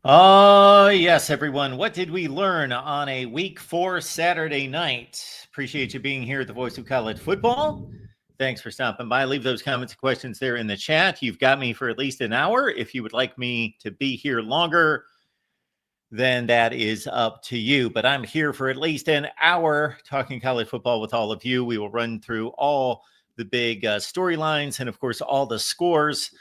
Yes, everyone. What did we learn on a week 4 Saturday night? Appreciate you being here at the Voice of College Football. Thanks for stopping by. Leave those comments and questions there in the chat. You've got me for at least an hour. If you would like me to be here longer, then that is up to you. But I'm here for at least an hour talking college football with all of you. We will run through all the big storylines and, of course, all the scores.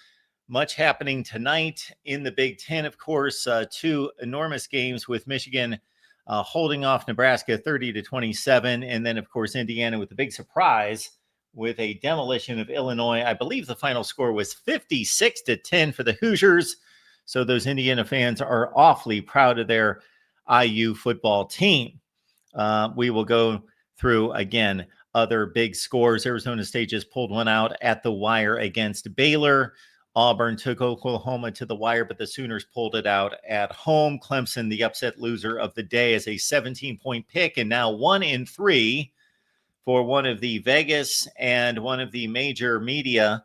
Much happening tonight in the Big Ten, of course. Two enormous games with Michigan holding off Nebraska 30-27. And then, of course, Indiana with the big surprise with a demolition of Illinois. I believe the final score was 56-10 for the Hoosiers. So those Indiana fans are awfully proud of their IU football team. We will go through, again, other big scores. Arizona State just pulled one out at the wire against Baylor. Auburn took Oklahoma to the wire, but the Sooners pulled it out at home. Clemson, the upset loser of the day, as a 17-point pick, and now 1-3 for one of the Vegas and one of the major media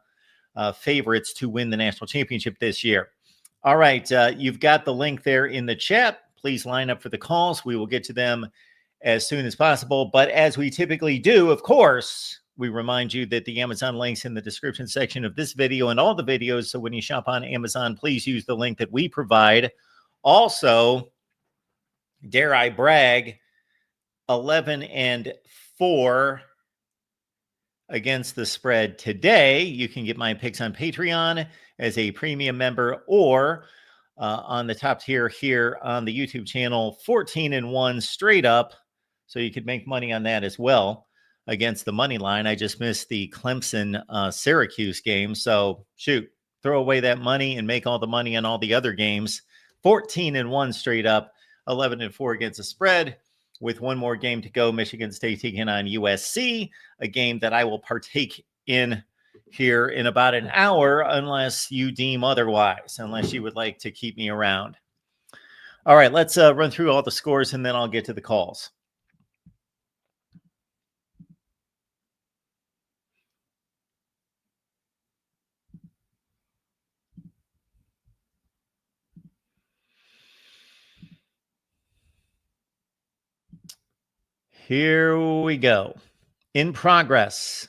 favorites to win the national championship this year. All right, you've got the link there in the chat. Please line up for the calls. We will get to them as soon as possible. But as we typically do, of course, we remind you that the Amazon link's in the description section of this video and all the videos. So when you shop on Amazon, please use the link that we provide. Also, dare I brag, 11-4 against the spread today. You can get my picks on Patreon as a premium member, or on the top tier here on the YouTube channel, 14-1 straight up. So you could make money on that as well against the money line. I just missed the Clemson Syracuse game. So shoot, throw away that money and make all the money on all the other games. 14-1 straight up, 11-4 against the spread. With one more game to go, Michigan State taking on USC, a game that I will partake in here in about an hour, unless you deem otherwise, unless you would like to keep me around. All right, let's run through all the scores, and then I'll get to the calls. Here we go. In progress.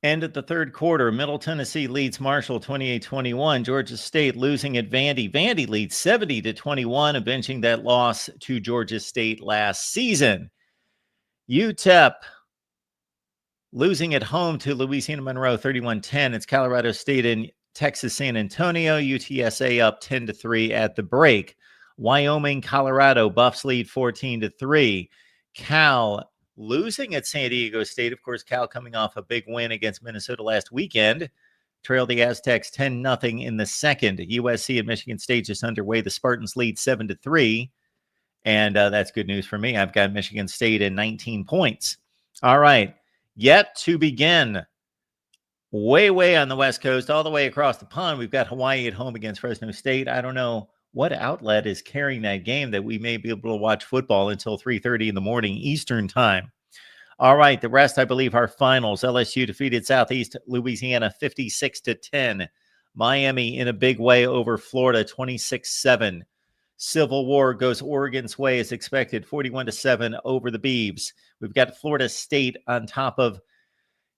End of the third quarter, Middle Tennessee leads Marshall 28-21. Georgia State losing at Vandy. Vandy leads 70-21, avenging that loss to Georgia State last season. UTEP losing at home to Louisiana Monroe 31-10. It's Colorado State and Texas San Antonio. UTSA up 10-3 at the break. Wyoming, Colorado, Buffs lead 14-3. Cal losing at San Diego State. Of course, Cal coming off a big win against Minnesota last weekend. Trailed the Aztecs 10-0 in the second. USC and Michigan State just underway. The Spartans lead 7-3. And that's good news for me. I've got Michigan State at 19 points. All right. Yet to begin. Way on the West Coast, all the way across the pond, we've got Hawaii at home against Fresno State. I don't know what outlet is carrying that game that we may be able to watch football until 3:30 in the morning Eastern time. All right, the rest, I believe, are finals. LSU defeated Southeast Louisiana 56-10. Miami in a big way over Florida 26-7. Civil War goes Oregon's way as expected, 41-7 over the Beavs. We've got Florida State on top of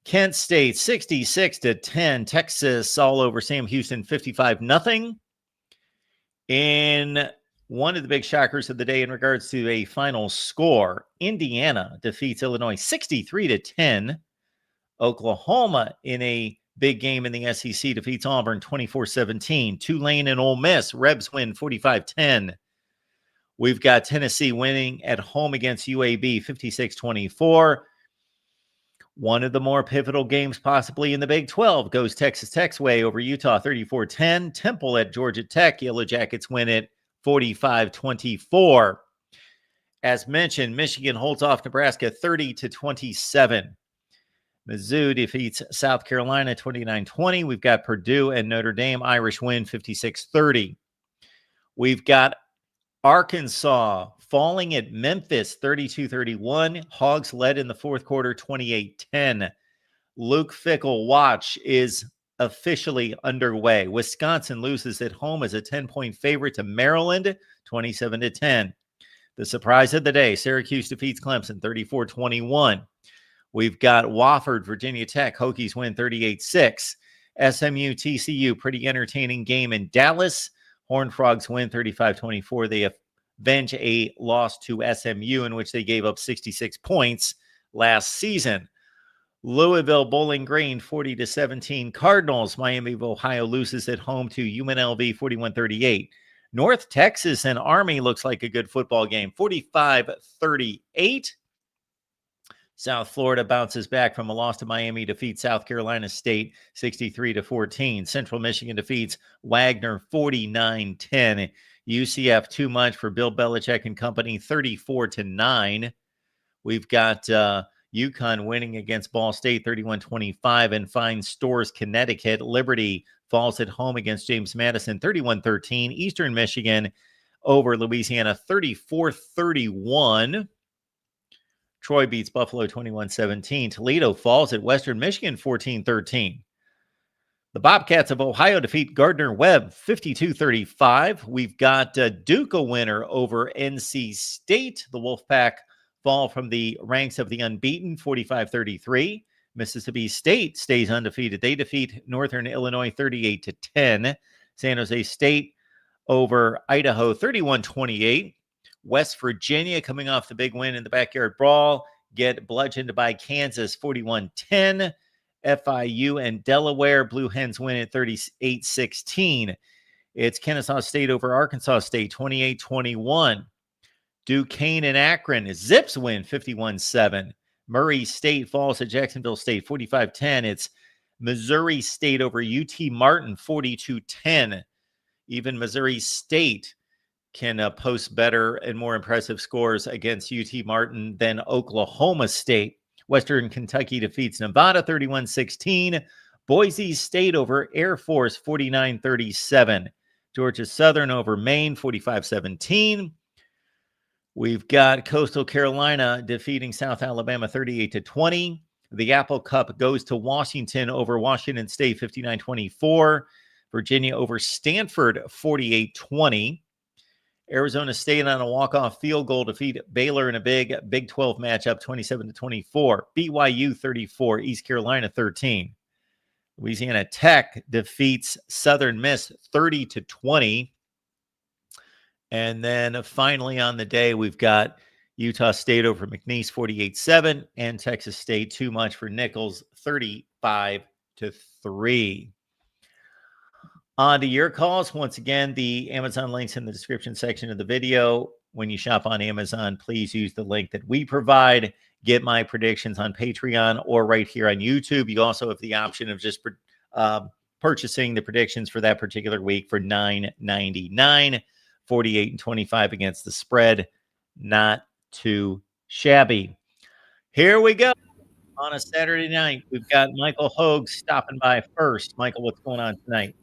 Kent State 66-10. Texas all over Sam Houston 55-0. In one of the big shockers of the day in regards to a final score, Indiana defeats Illinois 63-10. Oklahoma in a big game in the SEC defeats Auburn 24-17. Tulane and Ole Miss, Rebs win 45-10. We've got Tennessee winning at home against UAB 56-24. One of the more pivotal games possibly in the Big 12 goes Texas Tech's way over Utah 34-10. Temple at Georgia Tech. Yellow Jackets win it 45-24. As mentioned, Michigan holds off Nebraska 30-27. Mizzou defeats South Carolina 29-20. We've got Purdue and Notre Dame. Irish win 56-30. We've got Arkansas falling at Memphis 32-31. Hogs led in the fourth quarter 28-10. Luke Fickell watch is officially underway. Wisconsin loses at home as a 10-point favorite to Maryland, 27-10. The surprise of the day, Syracuse defeats Clemson, 34-21. We've got Wofford, Virginia Tech. Hokies win 38-6. SMU, TCU, pretty entertaining game in Dallas. Horned Frogs win 35-24. They avenge a loss to SMU in which they gave up 66 points last season. Louisville, Bowling Green, 40-17. Cardinals, Miami of Ohio loses at home to UNLV, 41-38. North Texas and Army looks like a good football game, 45-38. South Florida bounces back from a loss to Miami, defeats South Carolina State 63-14. Central Michigan defeats Wagner 49-10. UCF too much for Bill Belichick and company 34-9. We've got UConn winning against Ball State 31-25 and Fine Stores Connecticut. Liberty falls at home against James Madison 31-13. Eastern Michigan over Louisiana 34-31. Troy beats Buffalo 21-17. Toledo falls at Western Michigan 14-13. The Bobcats of Ohio defeat Gardner-Webb 52-35. We've got Duke a winner over NC State. The Wolfpack fall from the ranks of the unbeaten 45-33. Mississippi State stays undefeated. They defeat Northern Illinois 38-10. San Jose State over Idaho 31-28. West Virginia, coming off the big win in the backyard brawl, get bludgeoned by Kansas 41-10. FIU and Delaware, Blue Hens win at 38-16. It's Kennesaw State over Arkansas State 28-21. Duquesne and Akron, Zips win 51-7. Murray State falls at Jacksonville State 45-10. It's Missouri State over UT Martin 42-10. Even Missouri State can post better and more impressive scores against UT Martin than Oklahoma State. Western Kentucky defeats Nevada 31-16. Boise State over Air Force 49-37. Georgia Southern over Maine 45-17. We've got Coastal Carolina defeating South Alabama 38-20. The Apple Cup goes to Washington over Washington State 59-24. Virginia over Stanford 48-20. Arizona State on a walk-off field goal defeat Baylor in a Big 12 matchup 27-24. BYU 34, East Carolina 13. Louisiana Tech defeats Southern Miss 30-20. And then finally on the day, we've got Utah State over McNeese 48-7 and Texas State too much for Nichols 35-3. On to your calls. Once again, the Amazon links in the description section of the video. When you shop on Amazon, please use the link that we provide. Get my predictions on Patreon or right here on YouTube. You also have the option of just purchasing the predictions for that particular week for $9.99. 48-25 against the spread. Not too shabby. Here we go. On a Saturday night, we've got Michael Hogue stopping by first. Michael, what's going on tonight?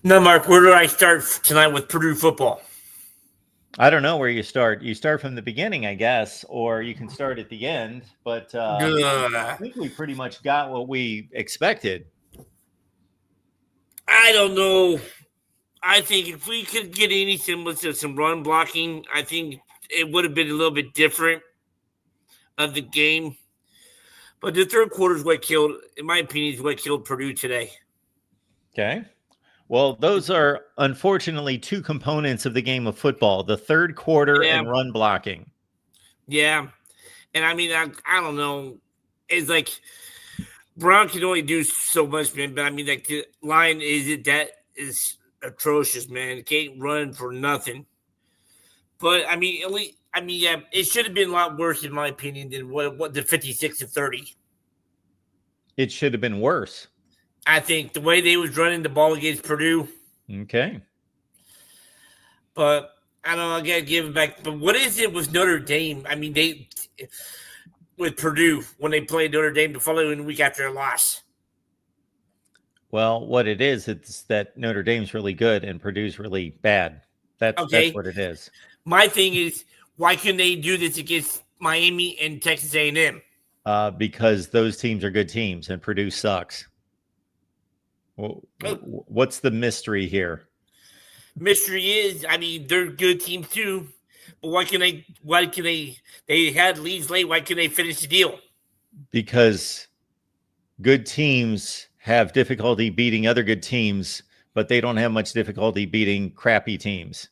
No, Mark, where do I start tonight with Purdue football? I don't know where you start. You start from the beginning, I guess, or you can start at the end. But I think we pretty much got what we expected. I don't know. I think if we could get any semblance of some run blocking, I think it would have been a little bit different of the game. But the third quarter is what killed, in my opinion, is what killed Purdue today. Okay. Well, those are unfortunately two components of the game of football, the third quarter and run blocking. Yeah. And I mean, I don't know. It's like Brown can only do so much, man. But I mean, like the line that is atrocious, man. It can't run for nothing. But I mean, at least, yeah, it should have been a lot worse, in my opinion, than what the 56-30. It should have been worse. I think the way they was running the ball against Purdue. Okay. But I don't know. I gotta give it back. But what is it with Notre Dame? I mean, with Purdue when they played Notre Dame the following week after a loss. Well, what it is, it's that Notre Dame's really good and Purdue's really bad. That's what it is. My thing is, why couldn't they do this against Miami and Texas A&M? Because those teams are good teams and Purdue sucks. What's the mystery here? Mystery is, I mean, they're good teams too, but they had leads late. Why can they finish the deal? Because good teams have difficulty beating other good teams, but they don't have much difficulty beating crappy teams.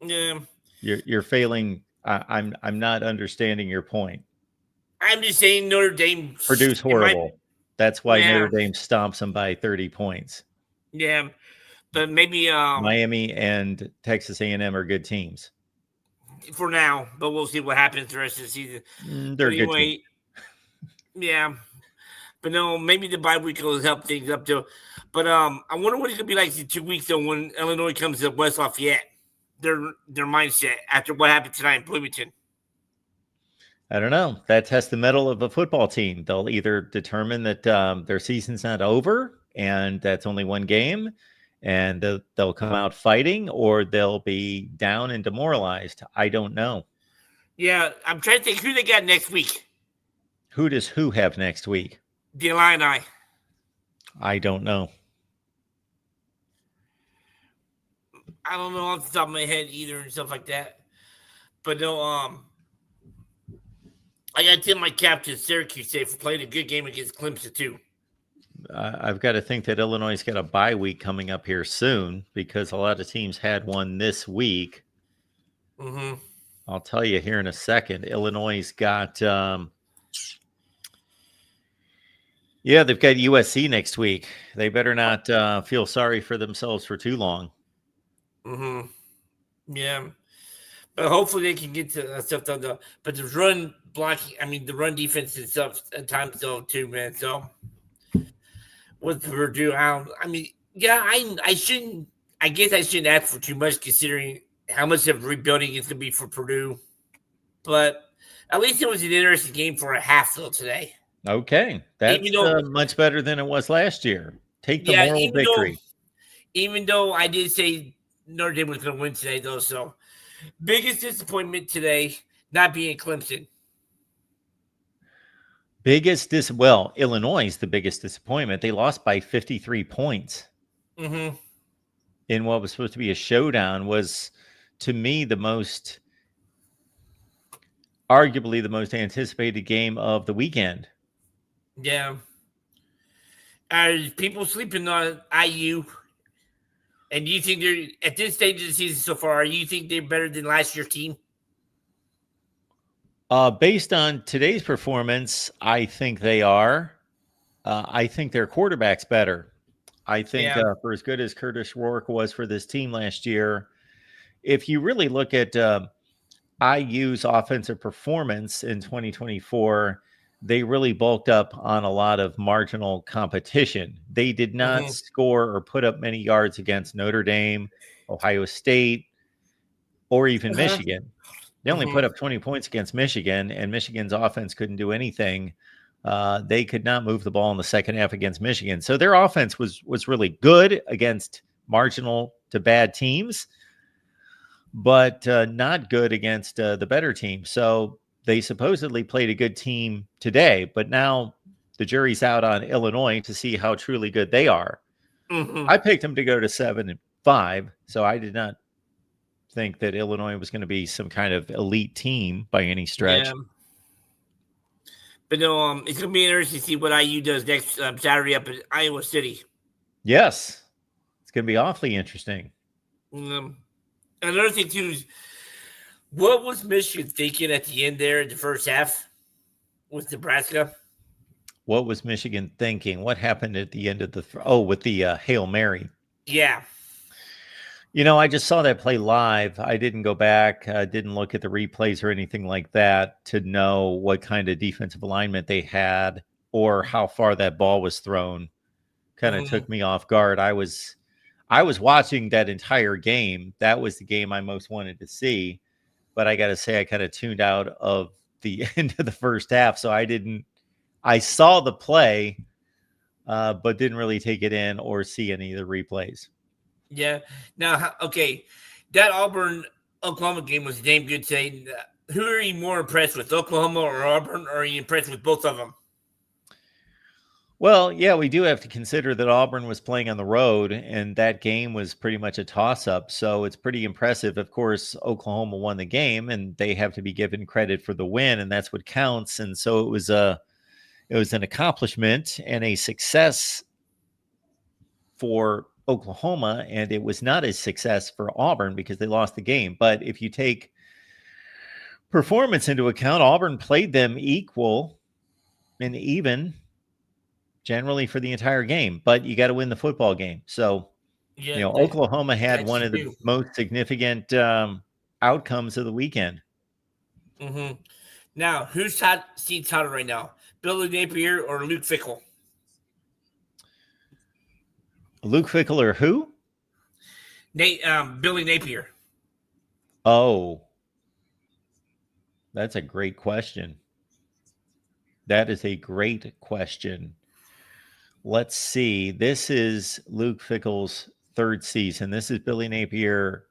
Yeah. You're failing. I'm not understanding your point. I'm just saying Notre Dame Purdue's horrible. That's why Notre Dame stomps them by 30 points. Yeah, but maybe Miami and Texas A&M are good teams for now. But we'll see what happens the rest of the season. They're good teams. Yeah, but no, maybe the bye week will help things up too. But I wonder what it's gonna be like in 2 weeks though when Illinois comes to West Lafayette. Their mindset after what happened tonight in Bloomington. I don't know. That tests the mettle of a football team. They'll either determine that their season's not over and that's only one game, and they'll come out fighting, or they'll be down and demoralized. I don't know. Yeah, I'm trying to think who they got next week. Who does who have next week? The Illini. I don't know. I don't know off the top of my head either and stuff like that. But no, I got to tip my cap to Syracuse today for playing a good game against Clemson too. I've got to think that Illinois has got a bye week coming up here soon because a lot of teams had one this week. Mm-hmm. I'll tell you here in a second. Illinois got, they've got USC next week. They better not feel sorry for themselves for too long. Mm-hmm. Yeah. But hopefully they can get to stuff done though. But the run blocking, I mean, the run defense and stuff at times though too, man. So with Purdue, I shouldn't. I guess I shouldn't ask for too much considering how much of rebuilding it's gonna be for Purdue. But at least it was an interesting game for a half though today. Okay, that's much better than it was last year. Take the moral victory. Even though I did say Notre Dame was going to win today, though. So, biggest disappointment today, not being Clemson. Illinois is the biggest disappointment. They lost by 53 points. Mm-hmm. In what was supposed to be a showdown was, to me, arguably the most anticipated game of the weekend. Yeah. Are people sleeping on IU? And do you think they're at this stage of the season so far? You think they're better than last year's team? Based on today's performance, I think they are. I think their quarterback's better. I think for as good as Curtis Rourke was for this team last year, if you really look at IU's offensive performance in 2024, they really bulked up on a lot of marginal competition. They did not score or put up many yards against Notre Dame, Ohio State, or even Michigan. They only put up 20 points against Michigan, and Michigan's offense couldn't do anything. They could not move the ball in the second half against Michigan. So their offense was really good against marginal to bad teams, but not good against the better team. So they supposedly played a good team today, but now the jury's out on Illinois to see how truly good they are. Mm-hmm. I picked them to go to 7-5, so I did not think that Illinois was going to be some kind of elite team by any stretch. Yeah. But no, it's going to be interesting to see what IU does next Saturday up in Iowa City. Yes, it's going to be awfully interesting. Another thing too is, what was Michigan thinking at the end there in the first half with Nebraska? What was Michigan thinking? What happened at the end of with the Hail Mary? Yeah. I just saw that play live. I didn't go back, didn't look at the replays or anything like that to know what kind of defensive alignment they had or how far that ball was thrown. Kind of took me off guard. I was watching that entire game. That was the game I most wanted to see. But I got to say, I kind of tuned out of the end of the first half. So I saw the play, but didn't really take it in or see any of the replays. Yeah. Now, okay, that Auburn-Oklahoma game was damn good today. Who are you more impressed with, Oklahoma or Auburn, or are you impressed with both of them? Well, yeah, we do have to consider that Auburn was playing on the road, and that game was pretty much a toss-up. So it's pretty impressive. Of course, Oklahoma won the game, and they have to be given credit for the win, and that's what counts. And so it was an accomplishment and a success for Oklahoma, and it was not a success for Auburn because they lost the game. But if you take performance into account, Auburn played them equal and even generally for the entire game, but you got to win the football game. So, Yeah, Oklahoma had one of the true. most significant outcomes of the weekend. Mm-hmm. Now, who's hot seats hotter right now? Billy Napier or Luke Fickell? Luke Fickell or who? Billy Napier. Oh, that's a great question. That is a great question. Let's see. This is Luke Fickell's third season. This is Billy Napier,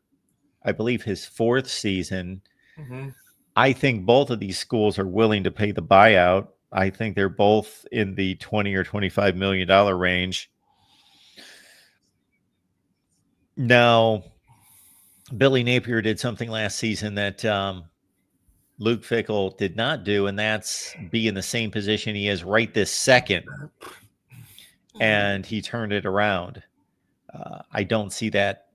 I believe, his fourth season. Mm-hmm. I think both of these schools are willing to pay the buyout. I think they're both in the $20 or $25 million range. Now, Billy Napier did something last season that Luke Fickell did not do, and that's be in the same position he is right this second. And he turned it around. I don't see that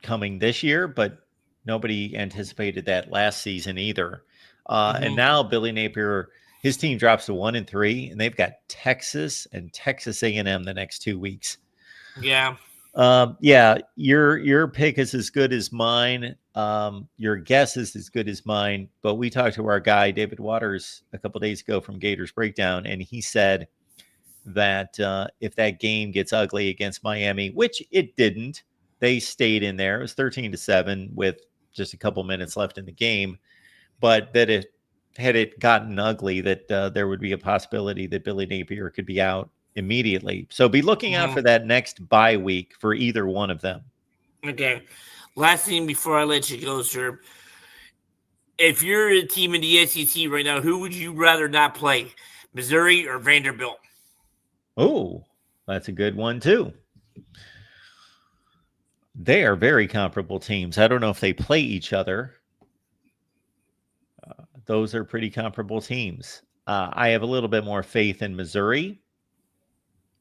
coming this year, but nobody anticipated that last season either. And now Billy Napier, his team drops to 1-3, and they've got Texas and Texas A&M the next 2 weeks. Yeah. Yeah, your pick is as good as mine. Your guess is as good as mine. But we talked to our guy David Waters a couple days ago from Gators Breakdown, and he said that if that game gets ugly against Miami, which it didn't, they stayed in there. It was 13-7 with just a couple minutes left in the game. But that had it gotten ugly, that there would be a possibility that Billy Napier could be out immediately. So be looking out for that next bye week for either one of them. Okay. Last thing before I let you go, sir. If you're a team in the SEC right now, who would you rather not play? Missouri or Vanderbilt? Oh, that's a good one too. They are very comparable teams. I don't know if they play each other. Those are pretty comparable teams. I have a little bit more faith in Missouri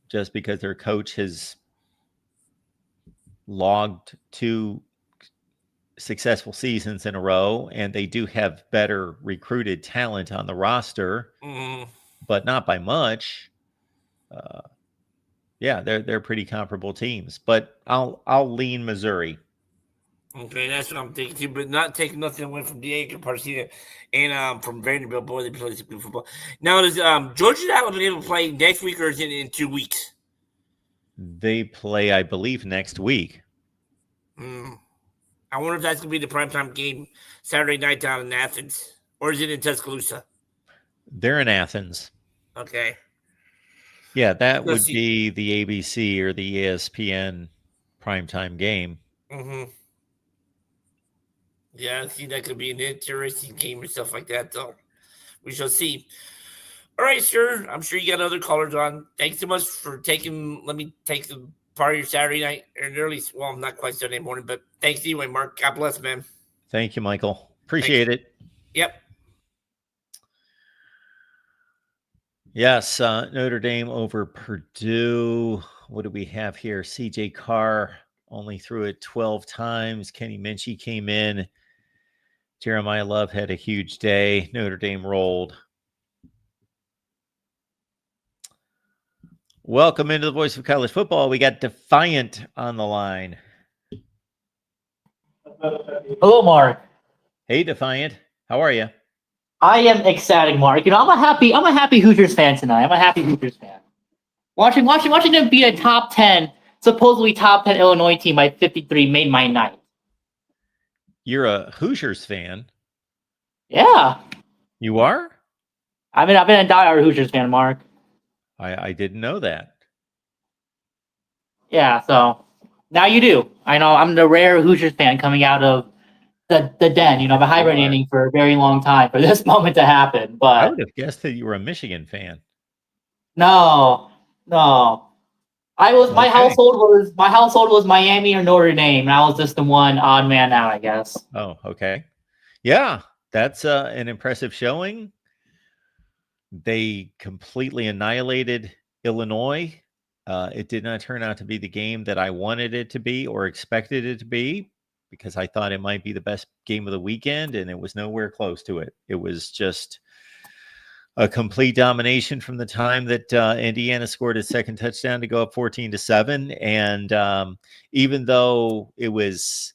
just because their coach has logged 2 successful seasons in a row, and they do have better recruited talent on the roster, but not by much. Yeah, they're pretty comparable teams, but I'll lean Missouri. Okay, that's what I'm thinking too, but not taking nothing away from Diego Garcia and from Vanderbilt. Boy, they play some good football. Now, does Georgia Alabama be able to play next week, or is it in 2 weeks? They play, I believe, next week. I wonder if that's going to be the primetime game Saturday night down in Athens, or is it in Tuscaloosa? They're in Athens. Okay. Yeah, that would be the ABC or the ESPN primetime game. Yeah, I think that could be an interesting game and stuff like that, though. We shall see. All right, sir. I'm sure you got other callers on. Thanks so much for let me take the part of your Saturday night and early. Well, not quite Saturday morning, but thanks anyway, Mark. God bless, man. Thank you, Michael. Appreciate it. Yep. Yes, Notre Dame over Purdue. What do we have here? CJ Carr only threw it 12 times. Kenny Minchie came in. Jeremiah Love had a huge day. Notre Dame rolled. Welcome into the Voice of College Football. We got Defiant on the line. Hello, Mark. Hey, Defiant. How are you? I am ecstatic, Mark. I'm a happy Hoosiers fan tonight. I'm a happy Hoosiers fan. Watching them beat a top 10, supposedly top 10 Illinois team by 53 made my night. You're a Hoosiers fan? Yeah. You are? I've been a diehard Hoosiers fan, Mark. I didn't know that. Yeah, so now you do. I know I'm the rare Hoosiers fan coming out of the den. I've been hibernating for a very long time for this moment to happen. But I would have guessed that you were a Michigan fan. No, No. My Okay. household was Miami or Notre Dame, and I was just the one odd man out, I guess. Oh, okay. Yeah, that's an impressive showing. They completely annihilated Illinois. It did not turn out to be the game that I wanted it to be or expected it to be, because I thought it might be the best game of the weekend, and it was nowhere close to it. It was just a complete domination from the time that Indiana scored its second touchdown to go up 14-7. And even though it was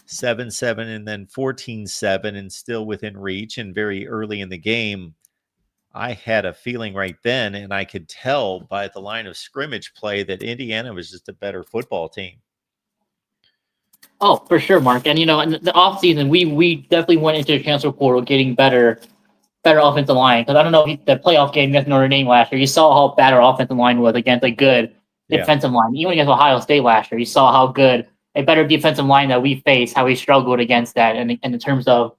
7-7 and then 14-7 and still within reach and very early in the game, I had a feeling right then, and I could tell by the line of scrimmage play, that Indiana was just a better football team. Oh, for sure, Mark. And in the offseason, we definitely went into the transfer portal getting better offensive line. Because I don't know if the playoff game against Notre Dame last year, you saw how bad our offensive line was against a good defensive line. Even against Ohio State last year, you saw how good a better defensive line that we faced, how we struggled against that, and in terms of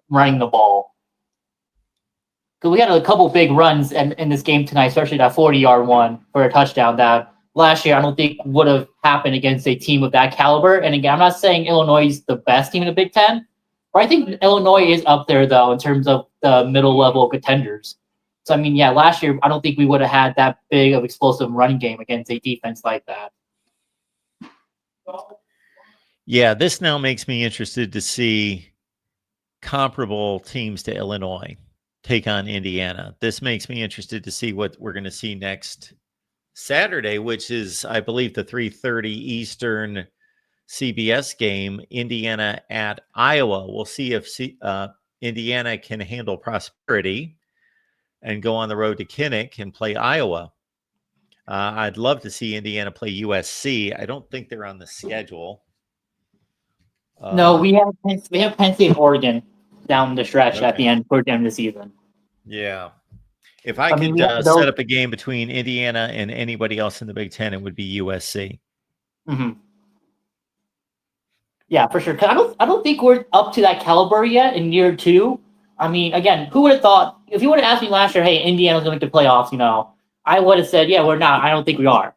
running the ball. Because we had a couple big runs in this game tonight, especially that 40-yard one for a touchdown that last year I don't think would have happened against a team of that caliber. And again, I'm not saying Illinois is the best team in the Big Ten, but I think Illinois is up there, though, in terms of the middle level contenders. So, I mean, yeah, last year I don't think we would have had that big of explosive running game against a defense like that. Yeah, this now makes me interested to see comparable teams to Illinois take on Indiana. This makes me interested to see what we're going to see next Saturday, which is, I believe, the 3:30 Eastern CBS game, Indiana at Iowa. We'll see if Indiana can handle Prosperity and go on the road to Kinnick and play Iowa. I'd love to see Indiana play USC. I don't think they're on the schedule. No, we have Penn State and Oregon down the stretch at the end for the end of the season. Yeah. If I could set up a game between Indiana and anybody else in the Big Ten, it would be USC. Mm-hmm. Yeah, for sure. Because I don't think we're up to that caliber yet in year two. I mean, again, who would have thought, if you would have asked me last year, hey, Indiana's going to make the playoffs, I would have said, yeah, we're not. I don't think we are.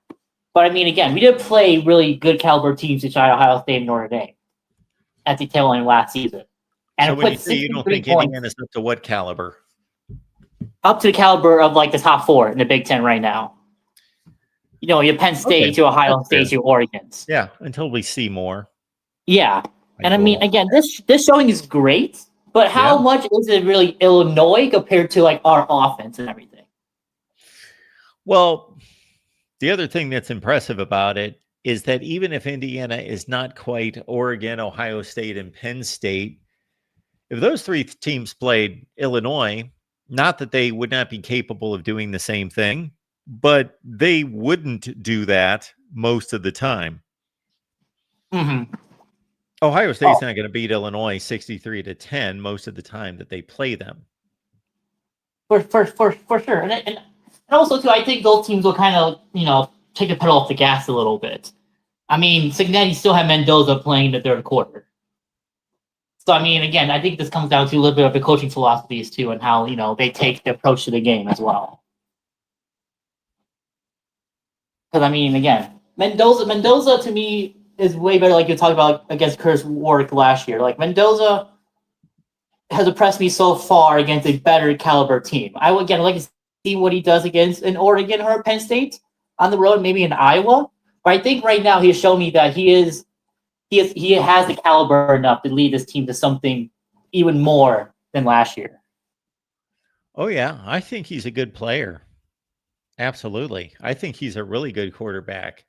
But I mean, again, we did play really good caliber teams to try Ohio State and Notre Dame at the tail end last season. And so when you say you don't think Indiana's up to what caliber? Up to the caliber of like the top four in the Big Ten right now. You have Penn State to Ohio State to Oregon's. Yeah, until we see more. Yeah. And I mean, again, this showing is great, but how much is it really Illinois compared to like our offense and everything? Well, the other thing that's impressive about it is that even if Indiana is not quite Oregon, Ohio State, and Penn State, if those three teams played Illinois, not that they would not be capable of doing the same thing, but they wouldn't do that most of the time. Mm-hmm. Ohio State's not going to beat Illinois 63-10 most of the time that they play them. For sure. And also, too, I think those teams will kind of, take the pedal off the gas a little bit. I mean, Cignetti still had Mendoza playing in the third quarter. So, I mean, again, I think this comes down to a little bit of the coaching philosophies, too, and how, they take the approach to the game as well. Because, I mean, again, Mendoza to me is way better, like you talked about against Curtis Warwick last year. Like, Mendoza has impressed me so far against a better caliber team. I would, again, like to see what he does against an Oregon or Penn State on the road, maybe in Iowa. But I think right now he's shown me that he has the caliber enough to lead this team to something even more than last year. Oh, yeah. I think he's a good player. Absolutely. I think he's a really good quarterback.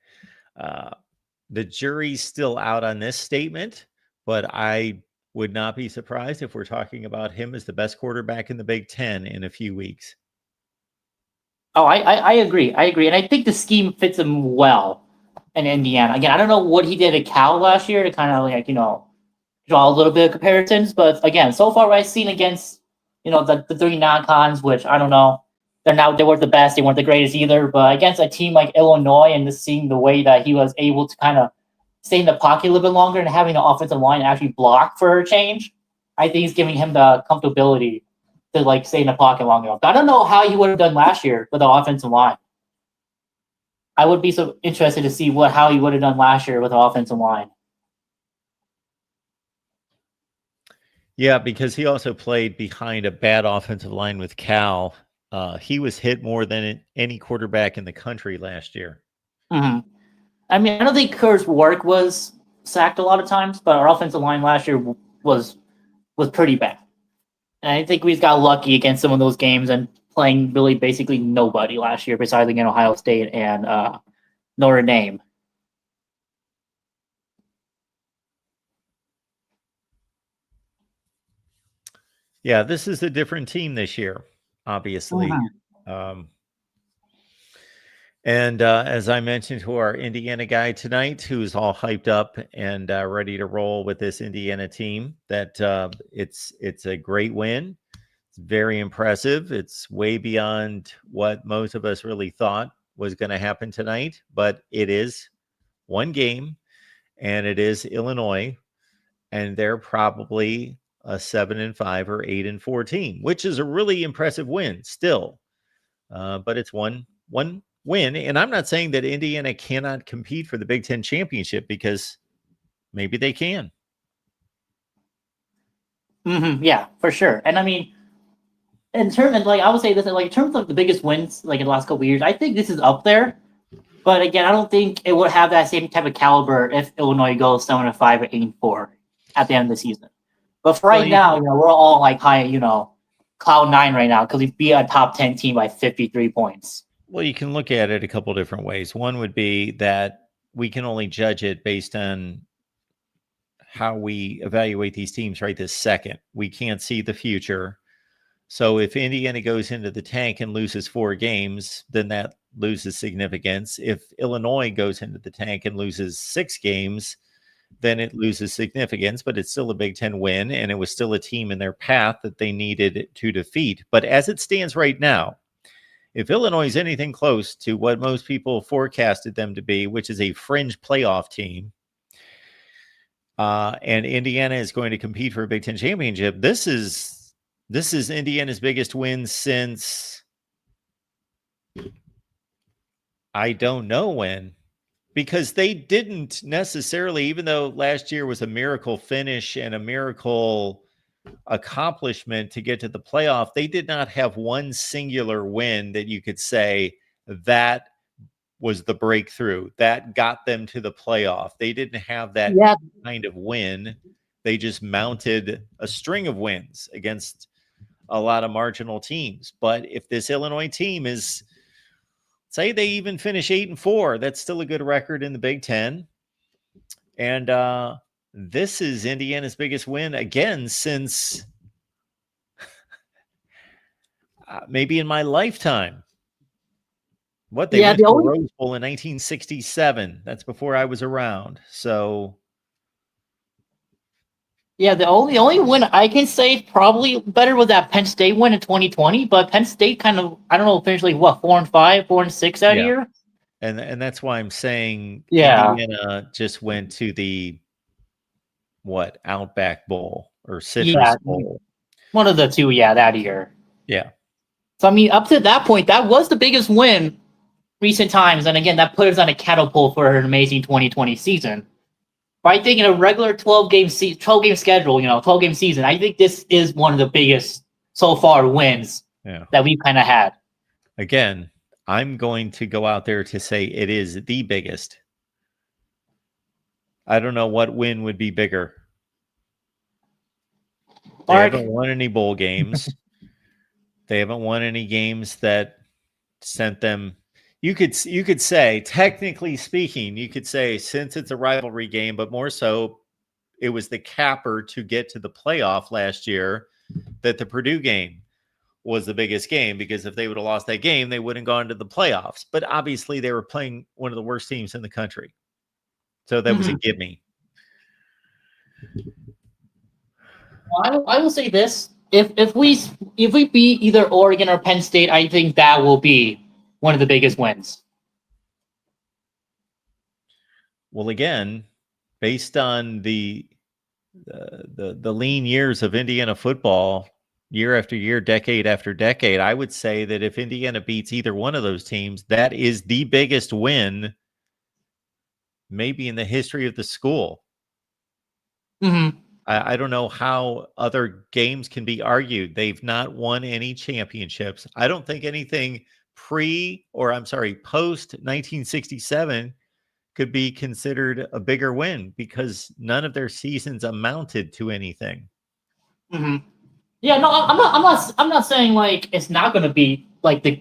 The jury's still out on this statement, but I would not be surprised if we're talking about him as the best quarterback in the Big Ten in a few weeks. Oh, I agree. And I think the scheme fits him well in Indiana. Again, I don't know what he did at Cal last year to kind of draw a little bit of comparisons. But again, so far what I've seen against, the three non-cons, which I don't know, they weren't the best, they weren't the greatest either. But against a team like Illinois and just seeing the way that he was able to kind of stay in the pocket a little bit longer and having the offensive line actually block for a change, I think he's giving him the comfortability to stay in the pocket long enough. I don't know how he would have done last year with the offensive line. I would be so interested to see how he would have done last year with the offensive line. Yeah, because he also played behind a bad offensive line with Cal. He was hit more than any quarterback in the country last year. Mm-hmm. I mean, I don't think Kurt's work was sacked a lot of times, but our offensive line last year was pretty bad. And I think we just got lucky against some of those games and playing really basically nobody last year besides again Ohio State and Notre Dame. Yeah, this is a different team this year, obviously. Mm-hmm. And as I mentioned to our Indiana guy tonight, who's all hyped up and ready to roll with this Indiana team, that it's a great win. It's very impressive. It's way beyond what most of us really thought was going to happen tonight, but it is one game, and it is Illinois, and they're probably a 7-5 or 8-4 team, which is a really impressive win still. But it's one win, and I'm not saying that Indiana cannot compete for the Big Ten championship, because maybe they can. Mm-hmm. Yeah, for sure. And I mean, in terms of I would say this, in terms of the biggest wins in the last couple of years, I think this is up there. But again, I don't think it would have that same type of caliber if Illinois goes 7-5 or 8-4 at the end of the season. But for right now, we're all high, cloud 9 right now because we beat a top 10 team by 53 points. Well, you can look at it a couple different ways. One would be that we can only judge it based on how we evaluate these teams right this second. We can't see the future. So if Indiana goes into the tank and loses 4 games, then that loses significance. If Illinois goes into the tank and loses 6 games, then it loses significance, but it's still a Big Ten win, and it was still a team in their path that they needed to defeat. But as it stands right now, if Illinois is anything close to what most people forecasted them to be, which is a fringe playoff team, and Indiana is going to compete for a Big Ten championship, this is Indiana's biggest win since I don't know when, because they didn't necessarily, even though last year was a miracle finish and a miracle accomplishment to get to the playoff, they did not have one singular win that you could say that was the breakthrough that got them to the playoff. They didn't have that kind of win. They just mounted a string of wins against a lot of marginal teams. But if this Illinois team is, say they even finish 8-4, that's still a good record in the Big Ten. And this is Indiana's biggest win again since maybe in my lifetime. They went to the Rose Bowl in 1967. That's before I was around. So yeah, the only win I can say probably better was that Penn State win in 2020, but Penn State kind of, I don't know, finished 4-5, 4-6 that year. And that's why I'm saying Indiana just went to the Outback Bowl or Citrus Bowl. One of the two, that year. Yeah. So I mean, up to that point, that was the biggest win recent times, and again, that put us on a catapult for an amazing 2020 season. But I think in a regular 12-game schedule, 12-game season, I think this is one of the biggest so far wins that we've kind of had. Again, I'm going to go out there to say it is the biggest. I don't know what win would be bigger. They haven't won any bowl games. They haven't won any games that sent them. You could say, technically speaking, you could say, since it's a rivalry game, but more so, it was the capper to get to the playoff last year, that the Purdue game was the biggest game, because if they would have lost that game, they wouldn't have gone to the playoffs. But obviously, they were playing one of the worst teams in the country. So that was a gimme. I will say this. If we beat either Oregon or Penn State, I think that will be one of the biggest wins. Well, again, based on the lean years of Indiana football, year after year, decade after decade. I would say that if Indiana beats either one of those teams, that is the biggest win maybe in the history of the school. Mm-hmm. I don't know how other games can be argued. They've not won any championships. I don't think anything post 1967 could be considered a bigger win because none of their seasons amounted to anything. Mm-hmm. Yeah, no, I'm not saying like it's not going to be like but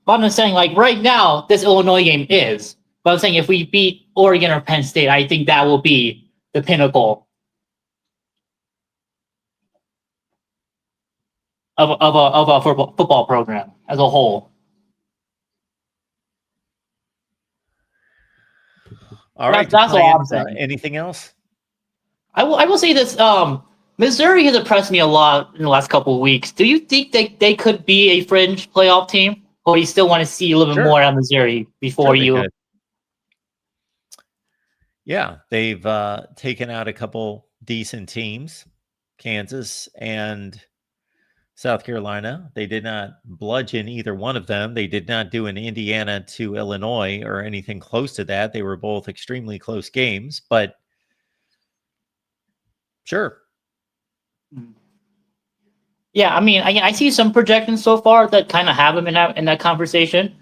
I'm just saying like right now this Illinois game is. But I'm saying if we beat Oregon or Penn State, I think that will be the pinnacle of a football program as a whole. All right, that's all I'm saying. Anything else? I will say this. Missouri has impressed me a lot in the last couple of weeks. Do you think they could be a fringe playoff team, or do you still want to see a little bit more out of Missouri before you? Yeah, they've taken out a couple decent teams, Kansas and South Carolina. They did not bludgeon either one of them. They did not do an Indiana to Illinois or anything close to that. They were both extremely close games, but sure. Yeah, I mean, I see some projections so far that kind of have them in that conversation.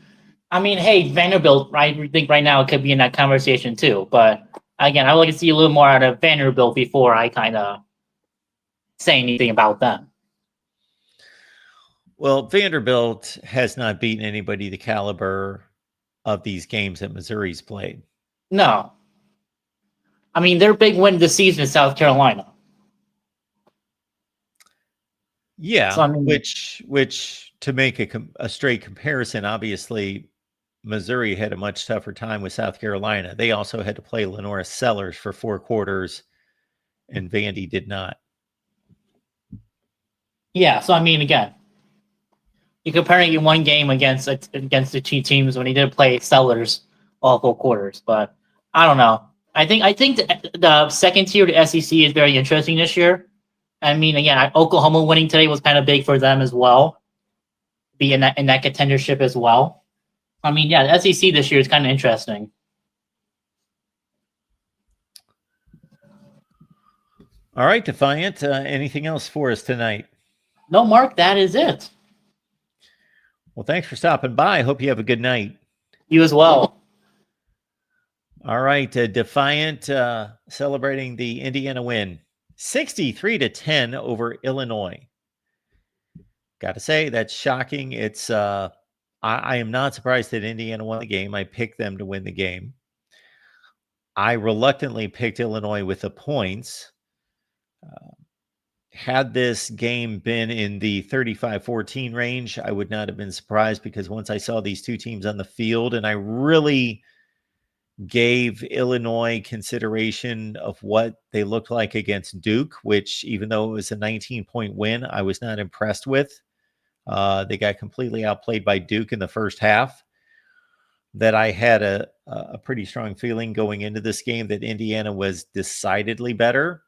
I mean, hey, Vanderbilt, I think right now it could be in that conversation too. But again, I would like to see a little more out of Vanderbilt before I kind of say anything about them. Well, Vanderbilt has not beaten anybody the caliber of these games that Missouri's played. No. I mean, their big win this season is South Carolina. Yeah, so, I mean, which to make a straight comparison, obviously, Missouri had a much tougher time with South Carolina. They also had to play Lenora Sellers for 4 quarters, and Vandy did not. Yeah, so I mean, again, you're comparing in one game against the 2 teams when he didn't play Sellers all 4 quarters. But I don't know. I think the second tier of the SEC is very interesting this year. I mean, again, Oklahoma winning today was kind of big for them as well. Be in that contendership as well. I mean, yeah, the SEC this year is kind of interesting. All right, Defiant. Anything else for us tonight? No, Mark, that is it. Well, thanks for stopping by. I hope you have a good night. You as well. All right, Defiant celebrating the Indiana win. 63-10 over Illinois. Got to say, that's shocking. It's I am not surprised that Indiana won the game. I picked them to win the game. I reluctantly picked Illinois with the points. Had this game been in the 35-14 range, I would not have been surprised because once I saw these 2 teams on the field, and I really gave Illinois consideration of what they looked like against Duke, which even though it was a 19-point win, I was not impressed with. They got completely outplayed by Duke in the first half. That I had a pretty strong feeling going into this game that Indiana was decidedly better.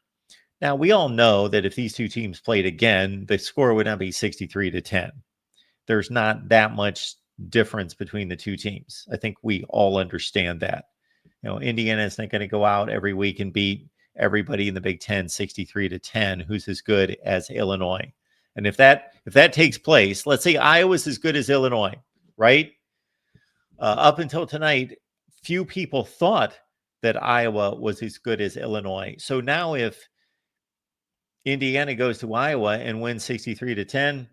Now, we all know that if these 2 teams played again, the score would not be 63-10. There's not that much difference between the 2 teams. I think we all understand that. You know, Indiana is not going to go out every week and beat everybody in the Big Ten 63-10 who's as good as Illinois. And if that takes place, let's say Iowa's as good as Illinois, right? Up until tonight, few people thought that Iowa was as good as Illinois. So now if Indiana goes to Iowa and wins 63-10,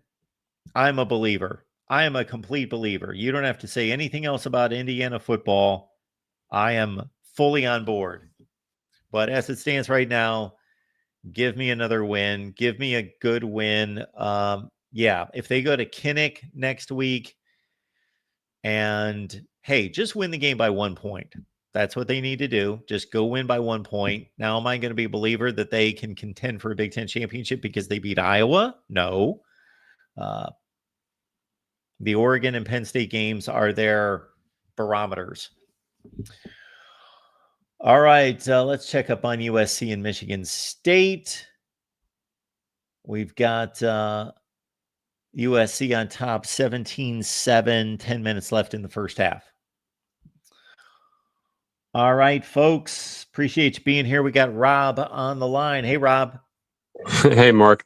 I'm a believer. I am a complete believer. You don't have to say anything else about Indiana football. I am fully on board. But as it stands right now, give me another win. Give me a good win. Yeah, if they go to Kinnick next week and, hey, just win the game by 1 point. That's what they need to do. Just go win by 1 point. Now, am I going to be a believer that they can contend for a Big Ten championship because they beat Iowa? No. The Oregon and Penn State games are their barometers. All right, let's check up on USC and Michigan State. We've got USC on top 17-7, 10 minutes left in the first half. All right, folks. Appreciate you being here. We got Rob on the line. Hey, Rob. Hey, Mark.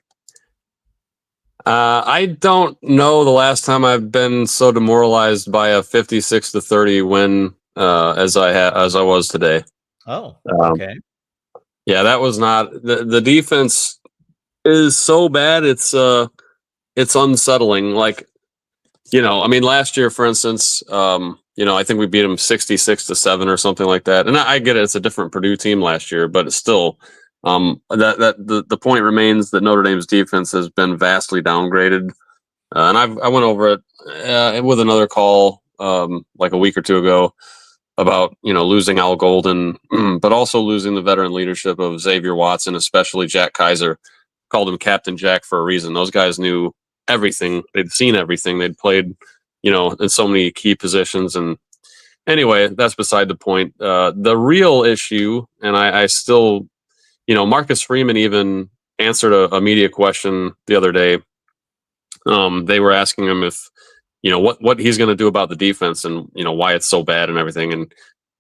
I don't know the last time I've been so demoralized by a 56-30 win as I was today. Oh, okay. Yeah, that was not the defense is so bad. It's unsettling. Like, I mean, last year, for instance, I think we beat them 66-7 or something like that. And I get it; it's a different Purdue team last year, but it's still. The point remains that Notre Dame's defense has been vastly downgraded, and I went over it with another call like a week or two ago about losing Al Golden, but also losing the veteran leadership of Xavier Watson, especially Jack Kaiser. Called him Captain Jack for a reason. Those guys knew everything. They'd seen everything. They'd played in so many key positions. And anyway, that's beside the point. The real issue, and I still. Marcus Freeman even answered a media question the other day. They were asking him if, what he's going to do about the defense and, why it's so bad and everything. And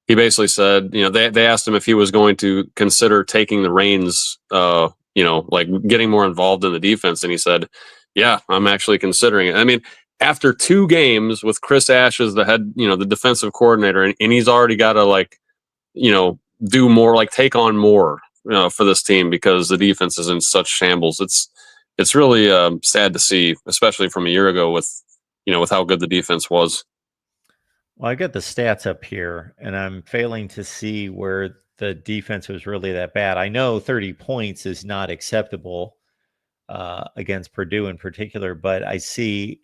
he basically said, they asked him if he was going to consider taking the reins, like getting more involved in the defense. And he said, yeah, I'm actually considering it. I mean, after 2 games with Chris Ash as the head, the defensive coordinator, and he's already got to do more, like take on more. For this team because the defense is in such shambles. It's really sad to see, especially from a year ago with how good the defense was. Well, I got the stats up here, and I'm failing to see where the defense was really that bad. I know 30 points is not acceptable against Purdue in particular, but I see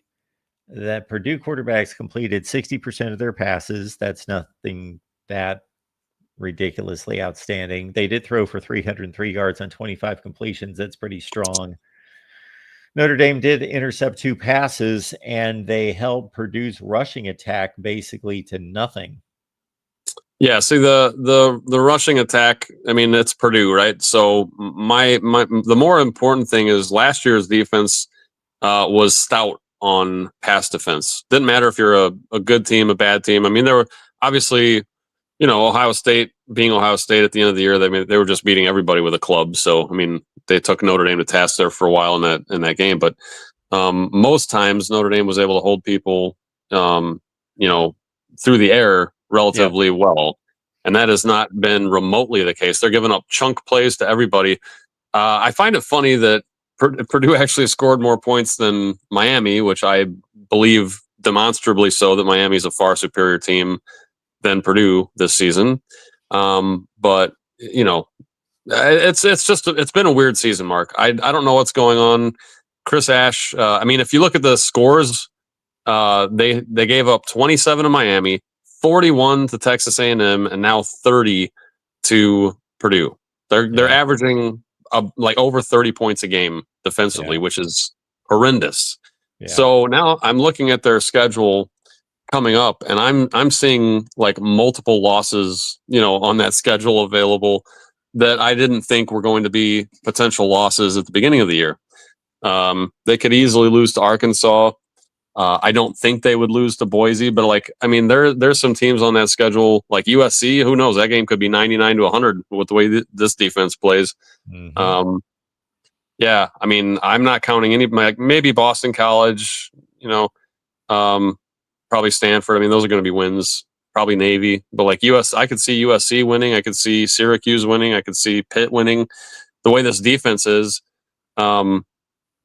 that Purdue quarterbacks completed 60% of their passes. That's nothing that ridiculously outstanding. They did throw for 303 yards on 25 completions. That's pretty strong. Notre Dame did intercept 2 passes, and they held Purdue's rushing attack basically to nothing. Yeah, see the rushing attack. I mean, it's Purdue, right? So the more important thing is last year's defense was stout on pass defense. Didn't matter if you're a good team, a bad team. I mean, there were obviously. Ohio State being Ohio State at the end of the year, they were just beating everybody with a club. So, I mean, they took Notre Dame to task there for a while in that game. But most times Notre Dame was able to hold people, through the air relatively well. And that has not been remotely the case. They're giving up chunk plays to everybody. I find it funny that Purdue actually scored more points than Miami, which I believe demonstrably so that Miami is a far superior team than Purdue this season. But it's been a weird season, Mark. I don't know what's going on. Chris Ash, I mean, if you look at the scores, they gave up 27 to Miami, 41 to Texas A&M, and now 30 to Purdue. They're averaging like over 30 points a game defensively, which is horrendous. Yeah. So now I'm looking at their schedule coming up, and I'm seeing like multiple losses, on that schedule available that I didn't think were going to be potential losses at the beginning of the year. They could easily lose to Arkansas. I don't think they would lose to Boise, but there's some teams on that schedule like USC. Who knows? That game could be 99-100 with the way this defense plays. Mm-hmm. I'm not counting any. Maybe Boston College. Probably Stanford. Those are going to be wins. Probably Navy, but I could see USC winning. I could see Syracuse winning. I could see Pitt winning. The way this defense is,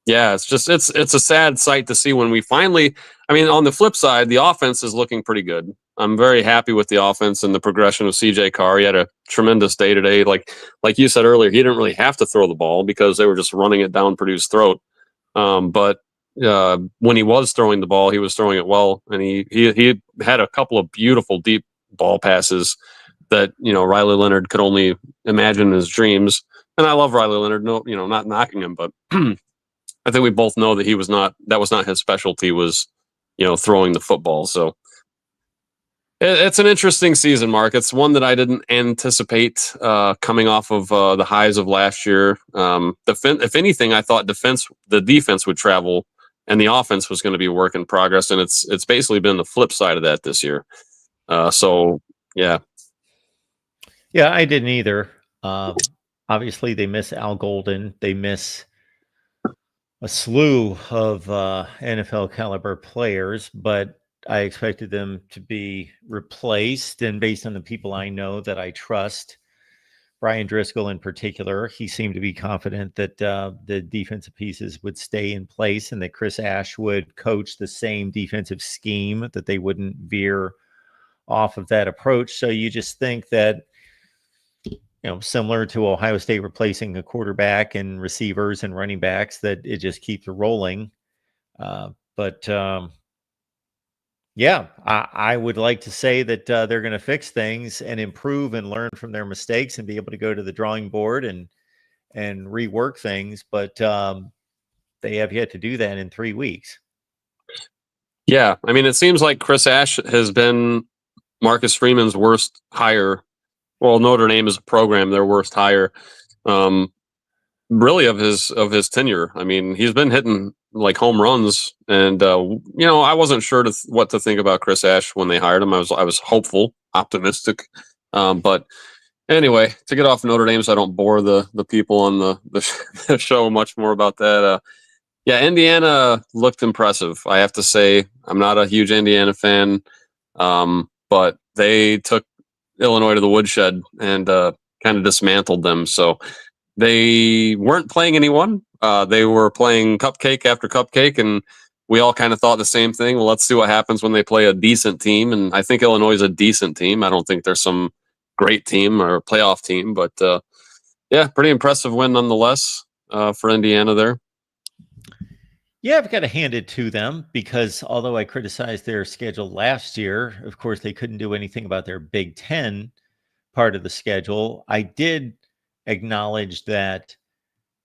it's a sad sight to see when we finally. On the flip side, the offense is looking pretty good. I'm very happy with the offense and the progression of CJ Carr. He had a tremendous day today. Like you said earlier, he didn't really have to throw the ball because they were just running it down Purdue's throat. But when he was throwing the ball, he was throwing it well, and he had a couple of beautiful deep ball passes that Riley Leonard could only imagine in his dreams. And I love Riley Leonard, not knocking him, but I think we both know that that was not his specialty, was throwing the football. So it's an interesting season, Mark. It's one that I didn't anticipate coming off of the highs of last year. If anything, I thought the defense would travel and the offense was going to be a work in progress. And it's basically been the flip side of that this year. So yeah. Yeah, I didn't either. Obviously, they miss Al Golden. They miss a slew of NFL caliber players, but I expected them to be replaced. And based on the people I know that I trust, Brian Driscoll in particular, he seemed to be confident that the defensive pieces would stay in place and that Chris Ash would coach the same defensive scheme, that they wouldn't veer off of that approach. So you just think that, similar to Ohio State replacing a quarterback and receivers and running backs, that it just keeps rolling. But I would like to say that they're going to fix things and improve and learn from their mistakes and be able to go to the drawing board and rework things. But they have yet to do that in 3 weeks. Yeah. I mean, it seems like Chris Ash has been Marcus Freeman's worst hire. Well, Notre Dame is a program, their worst hire, really of his tenure. I mean, he's been hitting like home runs, and I wasn't sure what to think about Chris Ash when they hired him. I was hopeful, optimistic, but anyway, to get off Notre Dame so I don't bore the people on the show much more about that. Yeah, Indiana looked impressive. I have to say, I'm not a huge Indiana fan, but they took Illinois to the woodshed and kind of dismantled them. So they weren't playing anyone. They were playing cupcake after cupcake, and we all kind of thought the same thing. Well, let's see what happens when they play a decent team. And I think Illinois is a decent team. I don't think they're some great team or playoff team, but pretty impressive win nonetheless for Indiana there. Yeah, I've got to hand it to them because although I criticized their schedule last year, of course, they couldn't do anything about their Big Ten part of the schedule. I did acknowledge that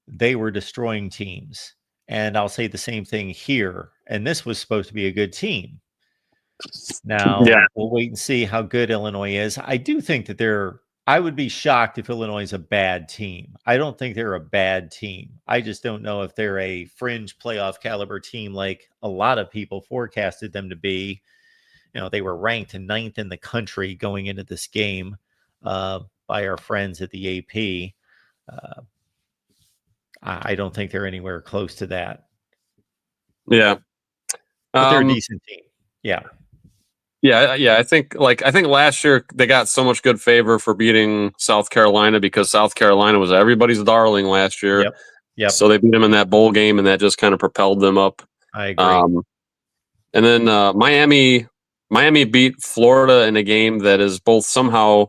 they were destroying teams. And I'll say the same thing here. And this was supposed to be a good team. Now, We'll wait and see how good Illinois is. I do think that I would be shocked if Illinois is a bad team. I don't think they're a bad team. I just don't know if they're a fringe playoff caliber team like a lot of people forecasted them to be. They were ranked 9th in the country going into this game by our friends at the AP. I don't think they're anywhere close to that. Yeah. But they're a decent team. Yeah. Yeah. I think last year they got so much good favor for beating South Carolina because South Carolina was everybody's darling last year. Yep. So they beat them in that bowl game, and that just kind of propelled them up. I agree. And then Miami beat Florida in a game that is both somehow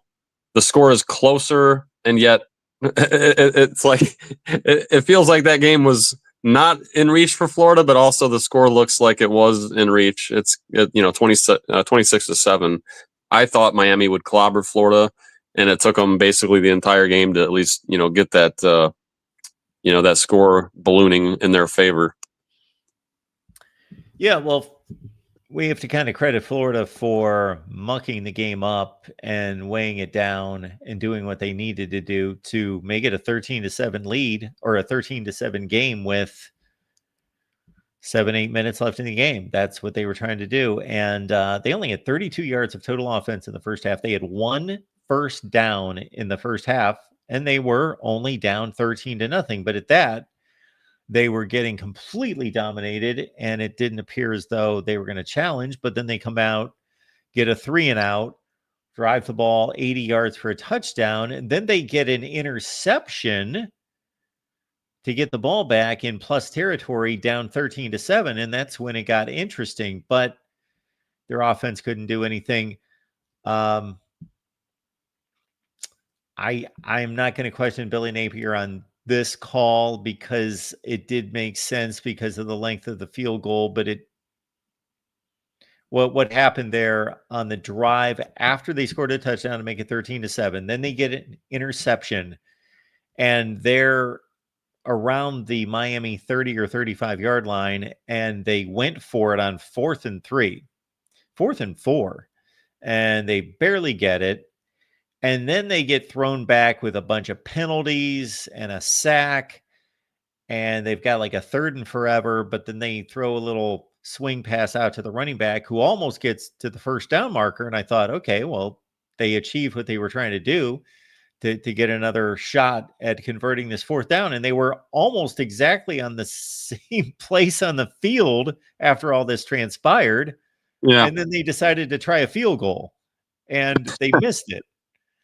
the score is closer, and yet it's like it feels like that game was not in reach for Florida, but also the score looks like it was in reach. It's 26-7. I thought Miami would clobber Florida, and it took them basically the entire game to at least get that that score ballooning in their favor. Yeah, well, we have to kind of credit Florida for mucking the game up and weighing it down and doing what they needed to do to make it a 13-7 lead or a 13-7 game with 7-8 minutes left in the game. That's what they were trying to do. And they only had 32 yards of total offense in the first half. They had 1 first down in the first half, and they were only down 13-0. But at that, they were getting completely dominated, and it didn't appear as though they were going to challenge. But then they come out, get a 3-and-out, drive the ball 80 yards for a touchdown, and then they get an interception to get the ball back in plus territory, down 13-7, and that's when it got interesting. But their offense couldn't do anything. I'm not going to question Billy Napier on this call because it did make sense because of the length of the field goal, but what happened there on the drive after they scored a touchdown to make it 13-7, then they get an interception, and they're around the Miami 30 or 35 yard line, and they went for it on 4th and 4, and they barely get it. And then they get thrown back with a bunch of penalties and a sack. and they've got like a 3rd and forever, but then they throw a little swing pass out to the running back who almost gets to the first down marker. And I thought, okay, well, they achieved what they were trying to do to get another shot at converting this 4th down. And they were almost exactly on the same place on the field after all this transpired. Yeah. And then they decided to try a field goal and they missed it.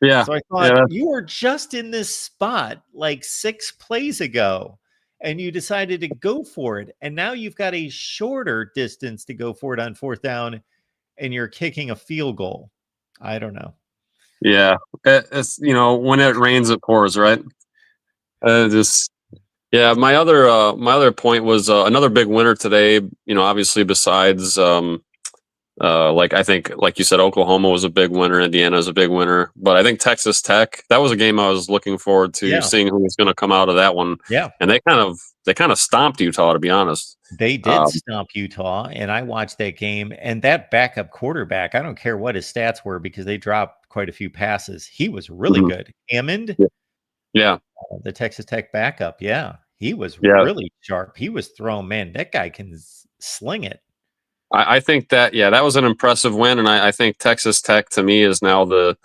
Yeah. So I thought, you were just in this spot like 6 plays ago and you decided to go for it. And now you've got a shorter distance to go for it on 4th down and you're kicking a field goal. I don't know. Yeah. It's, when it rains, it pours, right? My other point was another big winner today, obviously besides, I think, like you said, Oklahoma was a big winner. Indiana is a big winner, but I think Texas Tech, that was a game I was looking forward to seeing who was going to come out of that one. Yeah. And they kind of stomped Utah, to be honest. They did stomp Utah, and I watched that game, and that backup quarterback, I don't care what his stats were because they dropped quite a few passes. He was really good. Hammond. Yeah. The Texas Tech backup. Yeah. He was really sharp. He was thrown, man. That guy can sling it. I think that was an impressive win, and I think Texas Tech to me is now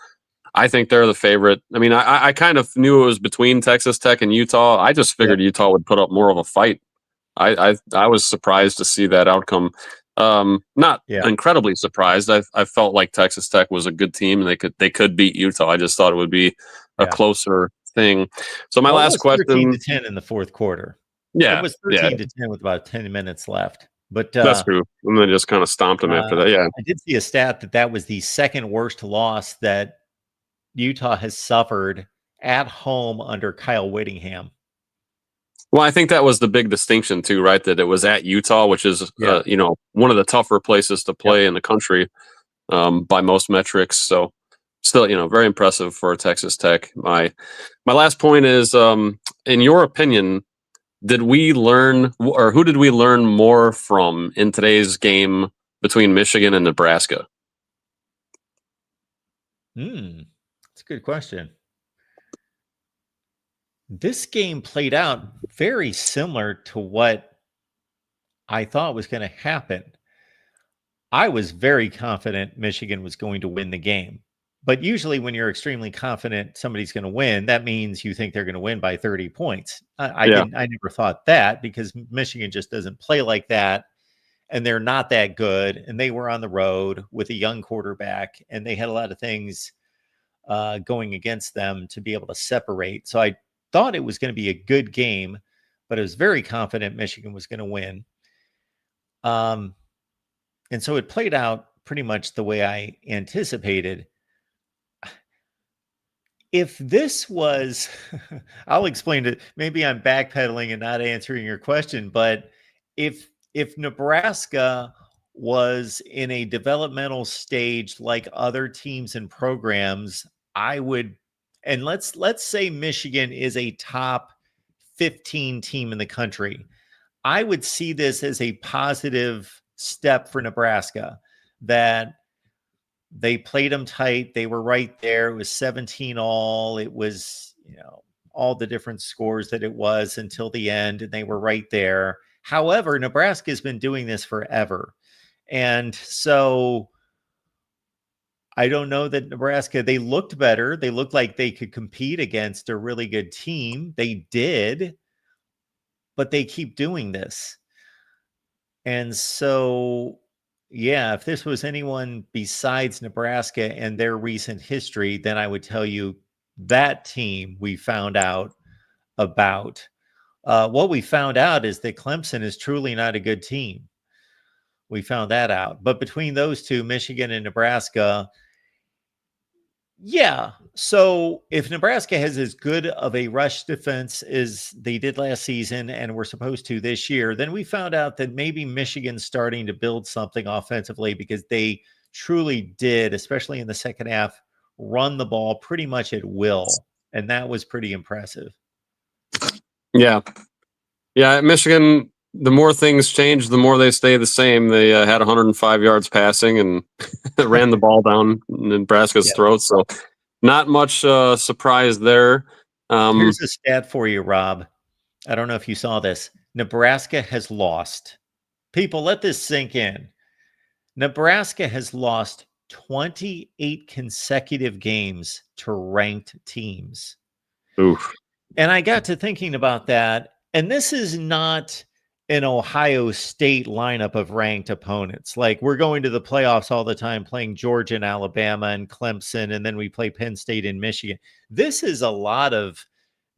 I think they're the favorite. I mean, I kind of knew it was between Texas Tech and Utah. I just figured Utah would put up more of a fight. I was surprised to see that outcome. Not incredibly surprised. I felt like Texas Tech was a good team and they could beat Utah. I just thought it would be a closer thing. So my last question: 13-10 in the 4th quarter. Yeah, it was 13-10 with about 10 minutes left. But that's true. And they just kind of stomped them after that. Yeah, I did see a stat that was the 2nd worst loss that Utah has suffered at home under Kyle Whittingham. Well, I think that was the big distinction too, right? That it was at Utah, which is one of the tougher places to play in the country by most metrics. So, still, very impressive for Texas Tech. My last point is, in your opinion, did we learn, or who did we learn more from in today's game between Michigan and Nebraska? That's a good question. This game played out very similar to what I thought was going to happen. I was very confident Michigan was going to win the game. But usually when you're extremely confident somebody's going to win, that means you think they're going to win by 30 points. I never thought that because Michigan just doesn't play like that. And they're not that good. And they were on the road with a young quarterback. And they had a lot of things going against them to be able to separate. So I thought it was going to be a good game, but I was very confident Michigan was going to win. And so it played out pretty much the way I anticipated. If this was, I'll explain it. Maybe I'm backpedaling and not answering your question, but if Nebraska was in a developmental stage like other teams and programs, I would, and let's say Michigan is a top 15 team in the country, I would see this as a positive step for Nebraska, that they played them tight. They were right there. It was 17 all. It was, all the different scores that it was until the end, and they were right there. However, Nebraska has been doing this forever. And so I don't know that Nebraska, they looked better. They looked like they could compete against a really good team. They did, but they keep doing this. And so, yeah, if this was anyone besides Nebraska and their recent history, then I would tell you that team we found out about. What we found out is that Clemson is truly not a good team. We found that out. But between those two, Michigan and Nebraska, yeah. So if Nebraska has as good of a rush defense as they did last season and were supposed to this year, then we found out that maybe Michigan's starting to build something offensively, because they truly did, especially in the second half, run the ball pretty much at will. And that was pretty impressive. Yeah. Michigan, the more things change, the more they stay the same. They had 105 yards passing and ran the ball down Nebraska's throat. So not much surprise there. Here's a stat for you, Rob. I don't know if you saw this. Nebraska has lost. People, let this sink in. Nebraska has lost 28 consecutive games to ranked teams. Oof. And I got to thinking about that. And this is not an Ohio State lineup of ranked opponents. Like, we're going to the playoffs all the time, playing Georgia and Alabama and Clemson, and then we play Penn State and Michigan. This is a lot of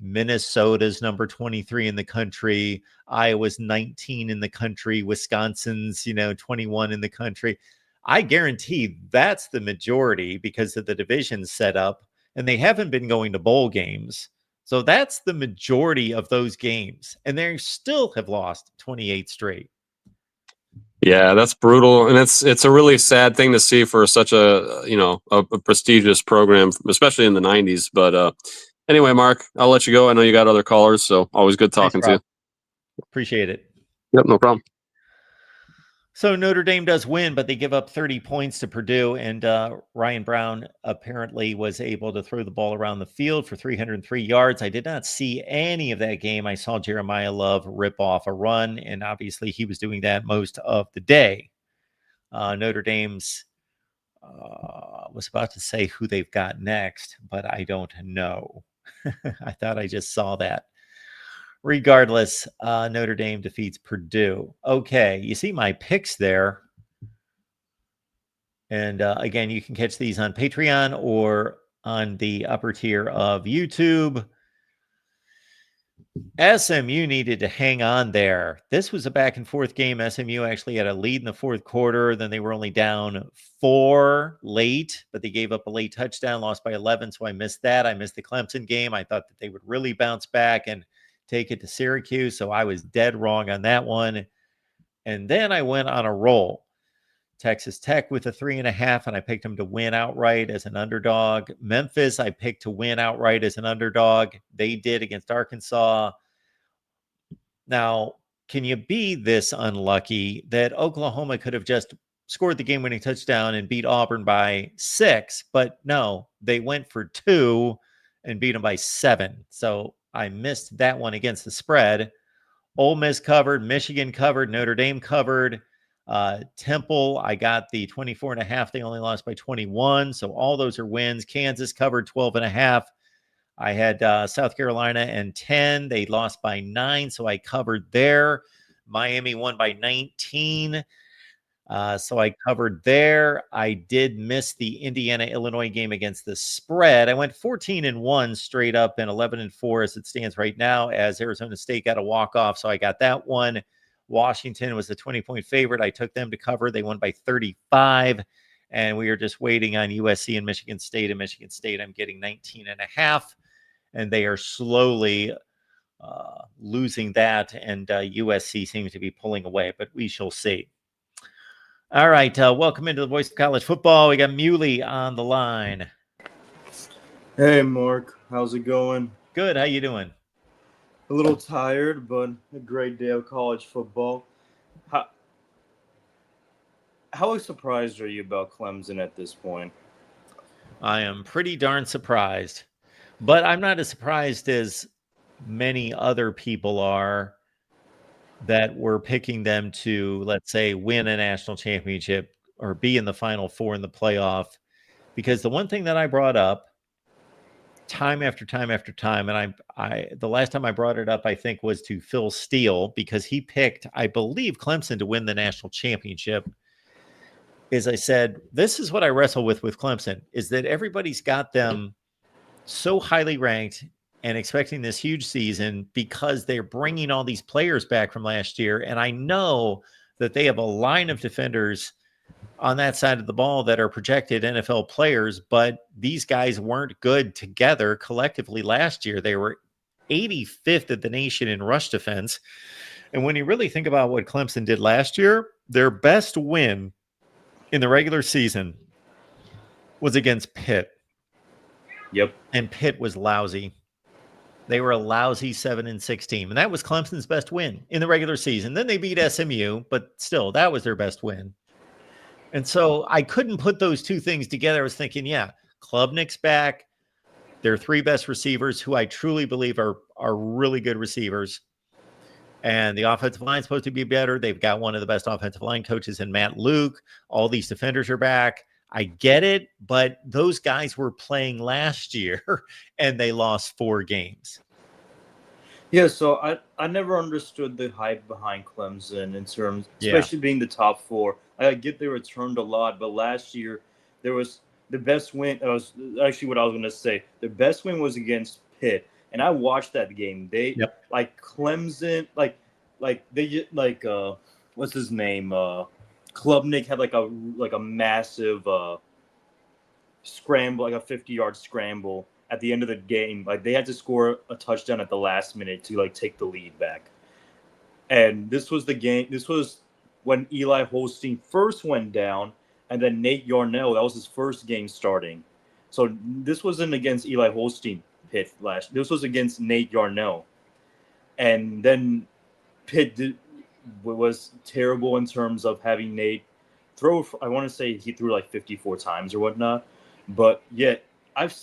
Minnesota's number 23 in the country, Iowa's 19 in the country, Wisconsin's, 21 in the country. I guarantee that's the majority because of the division setup, and they haven't been going to bowl games. So that's the majority of those games, and they still have lost 28 straight. Yeah, that's brutal, and it's a really sad thing to see for such a prestigious program, especially in the 90s. But anyway, Mark, I'll let you go. I know you got other callers, so always good talking to you. Appreciate it. Yep, no problem. So Notre Dame does win, but they give up 30 points to Purdue, and Ryan Brown apparently was able to throw the ball around the field for 303 yards. I did not see any of that game. I saw Jeremiah Love rip off a run, and obviously he was doing that most of the day. Notre Dame's was about to say who they've got next, but I don't know. I thought I just saw that. Regardless, Notre Dame defeats Purdue. Okay, you see my picks there. And again, you can catch these on Patreon or on the upper tier of YouTube. SMU needed to hang on there. This was a back and forth game. SMU actually had a lead in the fourth quarter. Then they were only down 4 late, but they gave up a late touchdown, lost by 11. So I missed that. I missed the Clemson game. I thought that they would really bounce back and take it to Syracuse. So I was dead wrong on that one. And then I went on a roll. Texas Tech with a 3.5, and I picked them to win outright as an underdog. Memphis, I picked to win outright as an underdog. They did against Arkansas. Now, can you be this unlucky that Oklahoma could have just scored the game-winning touchdown and beat Auburn by 6? But no, they went for 2 and beat them by 7. So I missed that one against the spread. Ole Miss covered, Michigan covered, Notre Dame covered. Temple, I got the 24.5. They only lost by 21. So all those are wins. Kansas covered 12.5. I had South Carolina and 10. They lost by 9. So I covered there. Miami won by 19. So I covered there. I did miss the Indiana-Illinois game against the spread. I went 14-1 straight up and 11-4 as it stands right now, as Arizona State got a walk-off. So I got that one. Washington was a 20-point favorite. I took them to cover. They won by 35. And we are just waiting on USC and Michigan State. And Michigan State, I'm getting 19.5. And they are slowly losing that. And USC seems to be pulling away, but we shall see. All right, welcome into the Voice of College Football. We got Muley on the line. Hey, Mark. How's it going? Good. How you doing? A little tired, but a great day of college football. How surprised are you about Clemson at this point? I am pretty darn surprised, but I'm not as surprised as many other people are that we're picking them to, let's say, win a national championship or be in the Final Four in the playoff. Because the one thing that I brought up time after time after time, and I the last time I brought it up, I think, was to Phil Steele, because he picked, I believe, Clemson to win the national championship. As I said, this is what I wrestle with Clemson, is that everybody's got them so highly ranked and expecting this huge season because they're bringing all these players back from last year. And I know that they have a line of defenders on that side of the ball that are projected NFL players, but these guys weren't good together collectively last year. They were 85th of the nation in rush defense. And when you really think about what Clemson did last year, their best win in the regular season was against Pitt. Yep. And Pitt was lousy. They were a lousy 7-6 team. And that was Clemson's best win in the regular season. Then they beat SMU, but still, that was their best win. And so I couldn't put those two things together. I was thinking, yeah, Klubnik's back. Their 3 best receivers, who I truly believe are really good receivers. And the offensive line is supposed to be better. They've got one of the best offensive line coaches in Matt Luke. All these defenders are back. I get it, but those guys were playing last year and they lost 4 games. Yeah, so I never understood the hype behind Clemson in terms, especially being the top 4. I get they returned a lot, but last year there was the best win. Was actually what I was going to say. The best win was against Pitt, and I watched that game. They like Clemson, like they like what's his name? Klubnik had like a massive scramble, like a 50-yard scramble at the end of the game. Like they had to score a touchdown at the last minute to like take the lead back. And this was the game. This was when Eli Holstein first went down, and then Nate Yarnell. That was his first game starting. So this wasn't against Eli Holstein Pitt last. This was against Nate Yarnell, and then Pitt was terrible in terms of having Nate throw. I want to say he threw like 54 times or whatnot, but yet I've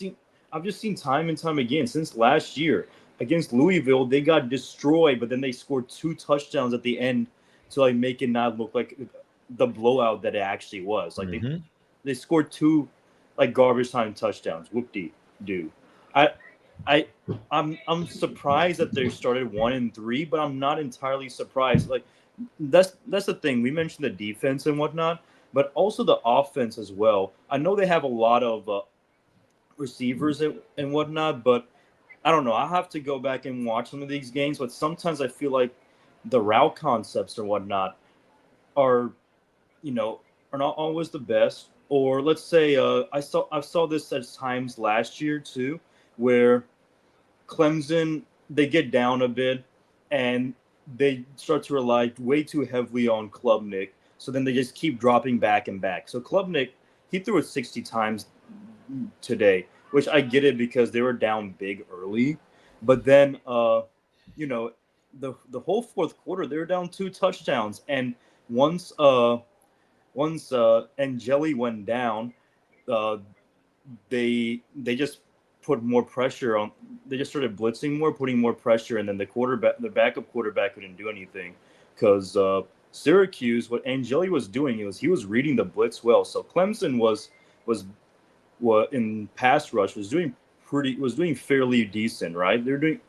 just seen time and time again since last year against Louisville, they got destroyed, but then they scored 2 touchdowns at the end to like make it not look like the blowout that it actually was. Like they scored 2 like garbage time touchdowns. Whoop-de-doo. I'm surprised that they started 1-3, but I'm not entirely surprised. Like that's the thing. We mentioned the defense and whatnot, but also the offense as well. I know they have a lot of receivers and whatnot, but I don't know. I have to go back and watch some of these games, but sometimes I feel like the route concepts or whatnot are not always the best. Or let's say I saw this at times last year too, where Clemson, they get down a bit and they start to rely way too heavily on Klubnik. So then they just keep dropping back and back. So Klubnik, he threw it 60 times today, which I get it because they were down big early. But then, the whole fourth quarter, they were down 2 touchdowns. And once Angeli went down, they just put more pressure on. They just started blitzing more, putting more pressure, and then the backup quarterback couldn't do anything because Syracuse, what Angeli was doing he was reading the blitz well. So Clemson was in pass rush was doing fairly decent, right? They're doing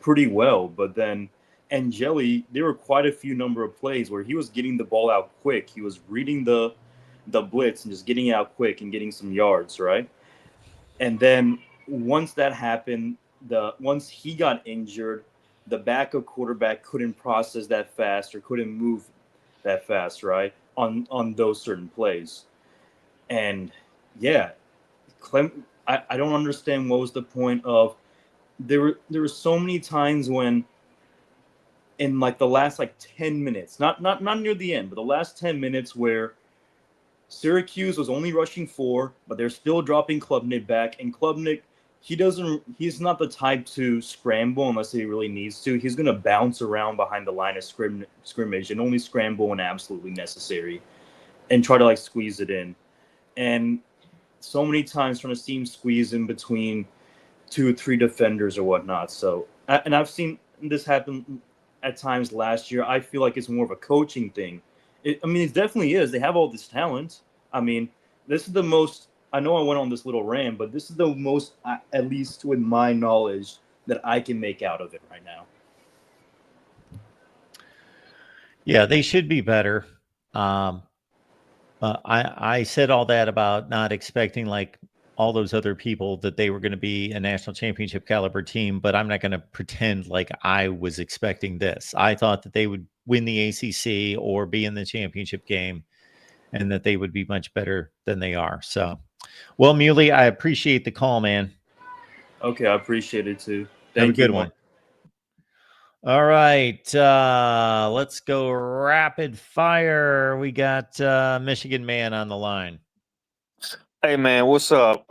pretty well, but then Angeli, there were quite a few number of plays where he was getting the ball out quick. He was reading the blitz and just getting it out quick and getting some yards, right? And then once that happened, once he got injured, the backup quarterback couldn't process that fast or couldn't move that fast, right? On those certain plays. And yeah, I don't understand what was the point of there were so many times when in like the last like 10 minutes, not near the end, but the last 10 minutes where Syracuse was only rushing 4, but they're still dropping Klubnik back, and Klubnik, he's not the type to scramble unless he really needs to. He's going to bounce around behind the line of scrimmage and only scramble when absolutely necessary and try to like squeeze it in. And so many times trying to see him squeeze in between 2 or 3 defenders or whatnot. So, and I've seen this happen at times last year. I feel like it's more of a coaching thing. It definitely is. They have all this talent. I mean, this is the most, I know I went on this little rant, but this is the most, at least with my knowledge, that I can make out of it right now. Yeah, they should be better. I said all that about not expecting like all those other people that they were going to be a national championship caliber team, but I'm not going to pretend like I was expecting this. I thought that they would win the ACC or be in the championship game and that they would be much better than they are. So, well, Muley, I appreciate the call, man. Okay, I appreciate it too. Have a good one. All right, let's go rapid fire. We got Michigan man on the line. Hey man, what's up?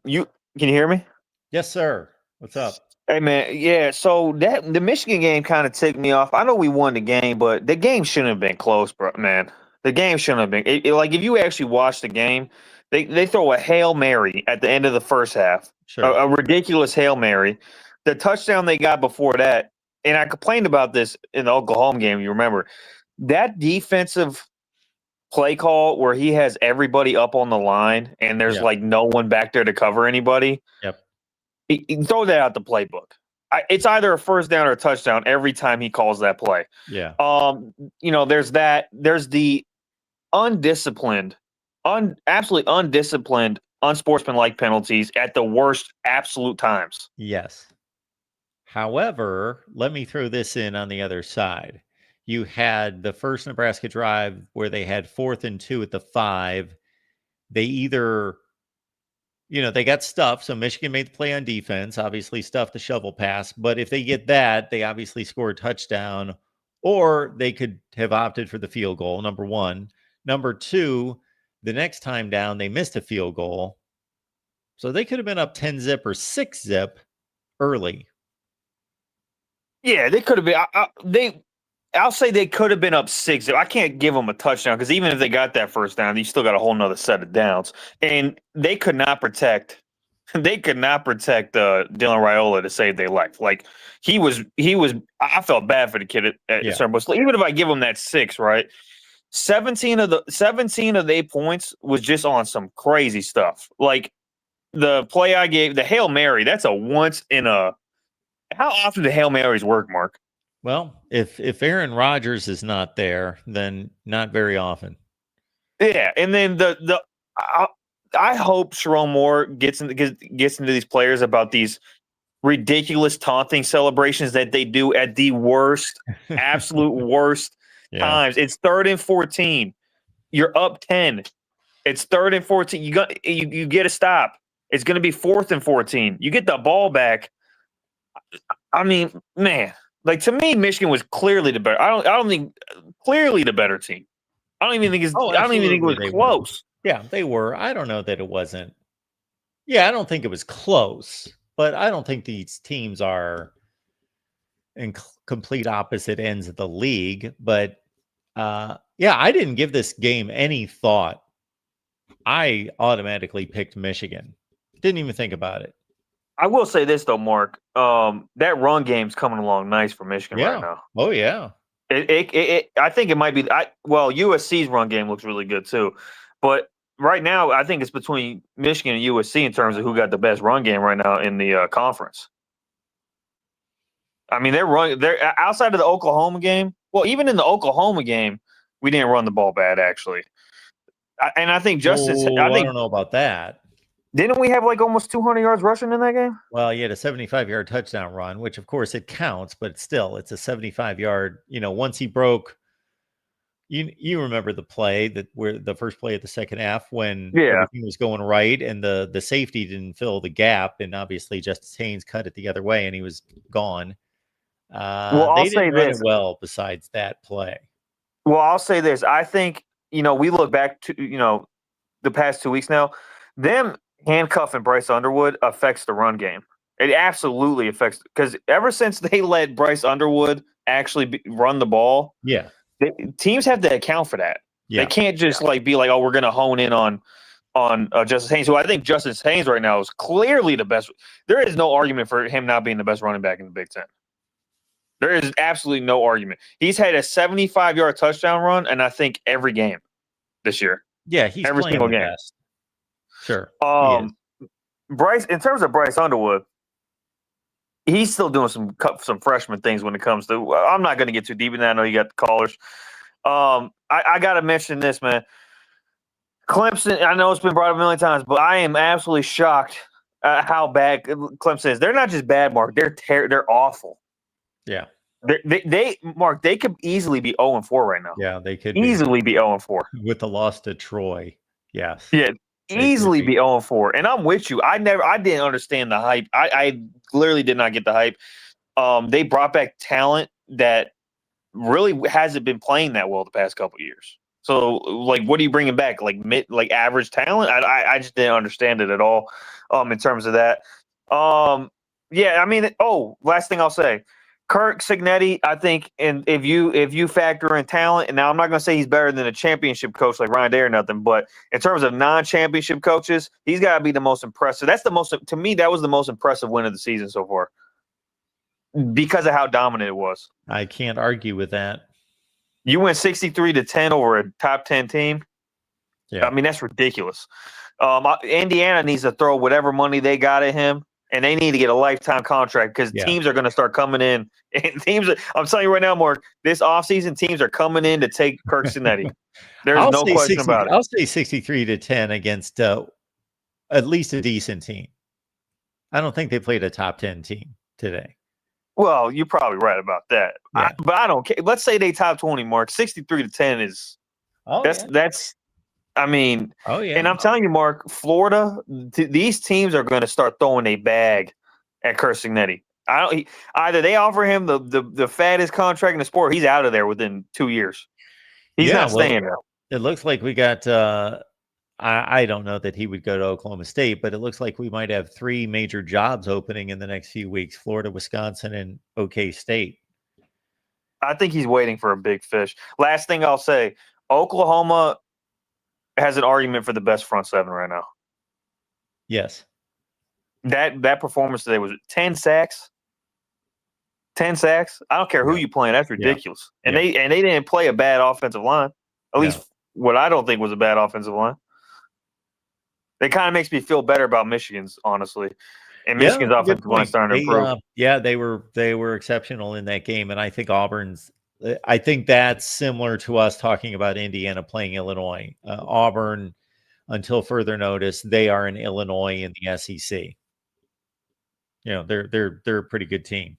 You can you hear me? Yes, sir. What's up? Hey man, yeah. So the Michigan game kind of ticked me off. I know we won the game, but the game shouldn't have been close, bro. Man, the game shouldn't have been. Like if you actually watch the game, they throw a Hail Mary at the end of the first half. Sure. A ridiculous Hail Mary. The touchdown they got before that, and I complained about this in the Oklahoma game. You remember that defensive play call where he has everybody up on the line and there's like no one back there to cover anybody. Yep. He throw that out the playbook. It's either a first down or a touchdown every time he calls that play. Yeah. There's that. There's the undisciplined, absolutely undisciplined, unsportsmanlike penalties at the worst absolute times. Yes. However, let me throw this in on the other side. You had the first Nebraska drive where they had 4th and 2 at the 5. They either, they got stuffed. So Michigan made the play on defense, obviously stuffed the shovel pass. But if they get that, they obviously score a touchdown, or they could have opted for the field goal, number one. Number two, the next time down, they missed a field goal. So they could have been up 10-zip or 6-zip early. Yeah, they could have been. I'll say they could have been up 6. I can't give them a touchdown because even if they got that first down, you still got a whole nother set of downs. And they could not protect. They could not protect Dylan Raiola to save their life. Like he was. I felt bad for the kid at Certain, but even if I give him that 6, right? 17 of the 8 points was just on some crazy stuff. Like the play I gave, the Hail Mary. That's a once in a. How often do Hail Marys work, Mark? Well, if Aaron Rodgers is not there, then not very often. Yeah, and then I hope Sharon Moore gets into these players about these ridiculous taunting celebrations that they do at the worst, absolute worst times. It's 3rd and 14. You're up 10. It's 3rd and 14. You get a stop. It's going to be 4th and 14. You get the ball back. I mean, man. Like, to me, Michigan was clearly the better. I don't think clearly the better team. I don't even think it was close. Yeah, they were. I don't know that it wasn't. Yeah, I don't think it was close, but I don't think these teams are in complete opposite ends of the league. But I didn't give this game any thought. I automatically picked Michigan. Didn't even think about it. I will say this though, Mark. That run game's coming along nice for Michigan right now. Oh yeah. I think it might be. USC's run game looks really good too, but right now I think it's between Michigan and USC in terms of who got the best run game right now in the conference. I mean, they're outside of the Oklahoma game. Well, even in the Oklahoma game, we didn't run the ball bad actually. I think Justice. I don't know about that. Didn't we have like almost 200 yards rushing in that game? Well, you had a 75-yard touchdown run, which of course it counts, but still, it's a 75-yard. Once he broke, you remember the play where the first play of the second half when everything was going right and the safety didn't fill the gap, and obviously Justice Haynes cut it the other way and he was gone. They didn't run it well besides that play. Well, I'll say this. I think we look back to the past 2 weeks now. Them handcuffing Bryce Underwood affects the run game. It absolutely affects, because ever since they let Bryce Underwood actually run the ball, teams have to account for that. They can't just be like, oh, we're going to hone in on Justice Haynes, who I think Justice Haynes right now is clearly the best. There is no argument for him not being the best running back in the Big Ten. There is absolutely no argument. He's had a 75-yard touchdown run, and I think every game this year. Yeah, he's every playing single the game. best. Sure. Bryce, in terms of Bryce Underwood, he's still doing some freshman things when it comes to. I'm not going to get too deep in that. I know you got the callers. I got to mention this, man. Clemson. I know it's been brought up a million times, but I am absolutely shocked at how bad Clemson is. They're not just bad, Mark. They're awful. Yeah. Mark, they could easily be 0-4 right now. Yeah, they could easily be 0-4 with the loss to Troy. Yes. Yeah. Easily be 0-4. And I'm with you. I didn't understand the hype. I literally did not get the hype. They brought back talent that really hasn't been playing that well the past couple of years. So, what are you bringing back? Average talent? I just didn't understand it at all in terms of that. Last thing I'll say. Kirk Cignetti, I think, and if you factor in talent, and now I'm not going to say he's better than a championship coach like Ryan Day or nothing, but in terms of non-championship coaches, he's got to be the most impressive. To me, that was the most impressive win of the season so far. because of how dominant it was. I can't argue with that. You went 63-10 over a top 10 team. Yeah. I mean, that's ridiculous. Indiana needs to throw whatever money they got at him, and they need to get a lifetime contract because teams are going to start coming in. And I'm telling you right now, Mark, this offseason, teams are coming in to take Kirk Cinetti. There's no question about it. I'll say 63-10 against at least a decent team. I don't think they played a top 10 team today. Well, you're probably right about that. Yeah. But I don't care. Let's say they top 20, Mark. 63-10 is that's I mean, and I'm telling you, Mark, Florida, these teams are going to start throwing a bag at Kirk Cinetti. Either they offer him the fattest contract in the sport, he's out of there within 2 years. He's not staying there. It looks like we got I don't know that he would go to Oklahoma State, but it looks like we might have 3 major jobs opening in the next few weeks: Florida, Wisconsin, and OK State. I think he's waiting for a big fish. Last thing I'll say, Oklahoma has an argument for the best front seven right now. Yes. That performance today was 10 sacks. 10 sacks. I don't care who you playing. That's ridiculous. And they didn't play a bad offensive line. At least what I don't think was a bad offensive line. It kind of makes me feel better about Michigan's, honestly. And Michigan's offensive line starting to improve. They were exceptional in that game, and I think I think that's similar to us talking about Indiana playing Illinois. Auburn, until further notice, they are in Illinois in the SEC. You know, they're a pretty good team.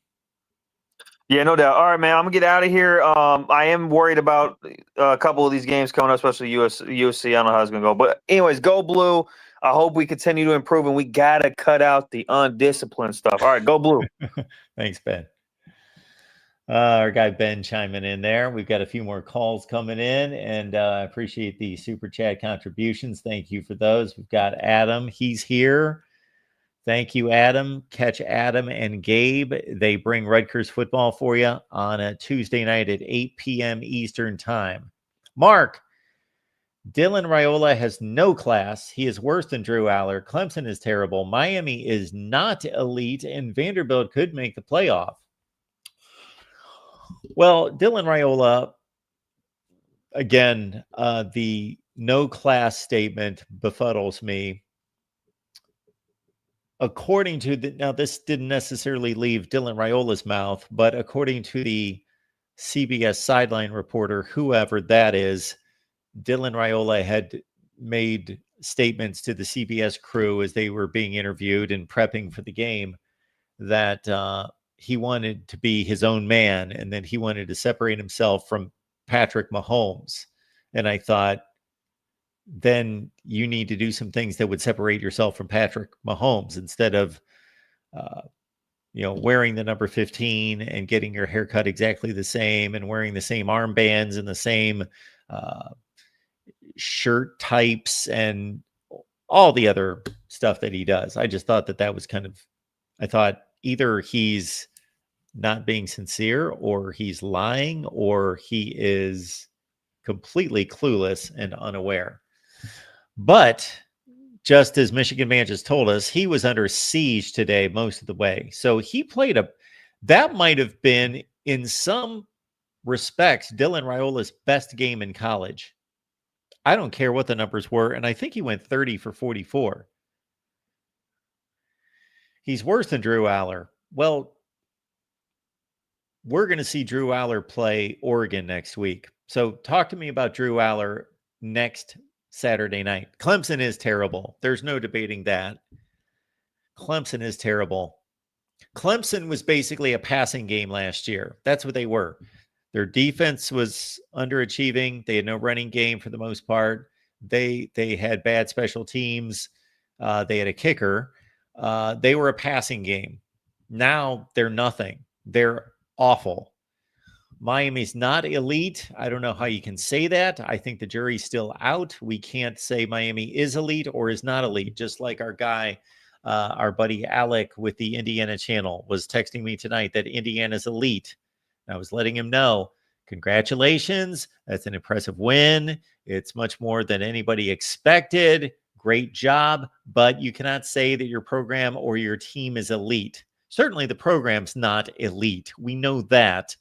Yeah, no doubt. All right, man, I'm gonna get out of here. I am worried about a couple of these games coming up, especially USC. I don't know how it's gonna go, but anyways, go Blue. I hope we continue to improve, and we gotta cut out the undisciplined stuff. All right, go Blue. Thanks, Ben. Our guy Ben chiming in there. We've got a few more calls coming in, and I appreciate the super chat contributions. Thank you for those. We've got Adam. He's here. Thank you, Adam. Catch Adam and Gabe. They bring Rutgers football for you on a Tuesday night at 8 p.m. Eastern time. Mark, Dylan Raiola has no class. He is worse than Drew Aller. Clemson is terrible. Miami is not elite, and Vanderbilt could make the playoff. Well, Dylan Raiola, again, the no class statement befuddles me. According to now this didn't necessarily leave Dylan Raiola's mouth, but according to the CBS sideline reporter, whoever that is, Dylan Raiola had made statements to the CBS crew as they were being interviewed and prepping for the game that he wanted to be his own man, and then he wanted to separate himself from Patrick Mahomes. And I thought, then you need to do some things that would separate yourself from Patrick Mahomes instead of, wearing the number 15 and getting your haircut exactly the same and wearing the same armbands and the same shirt types and all the other stuff that he does. I just thought that was I thought either he's not being sincere or he's lying or he is completely clueless and unaware. But just as Michigan Man just told us, he was under siege today most of the way. So he played that might have been, in some respects, Dylan Raiola's best game in college. I don't care what the numbers were, and I think he went 30 for 44. He's worse than Drew Aller. Well, we're going to see Drew Aller play Oregon next week. So talk to me about Drew Aller next Saturday night. Clemson is terrible. There's no debating that. Clemson is terrible. Clemson was basically a passing game last year. That's what they were. Their defense was underachieving. They had no running game for the most part. They had bad special teams. They had a kicker. They were a passing game. Now they're nothing. They're awful. Miami's not elite. I don't know how you can say that. I think the jury's still out. We can't say Miami is elite or is not elite, just like our guy, our buddy Alec with the Indiana channel was texting me tonight that Indiana's elite. I was letting him know, congratulations. That's an impressive win. It's much more than anybody expected. Great job. But you cannot say that your program or your team is elite. Certainly the program's not elite. We know that,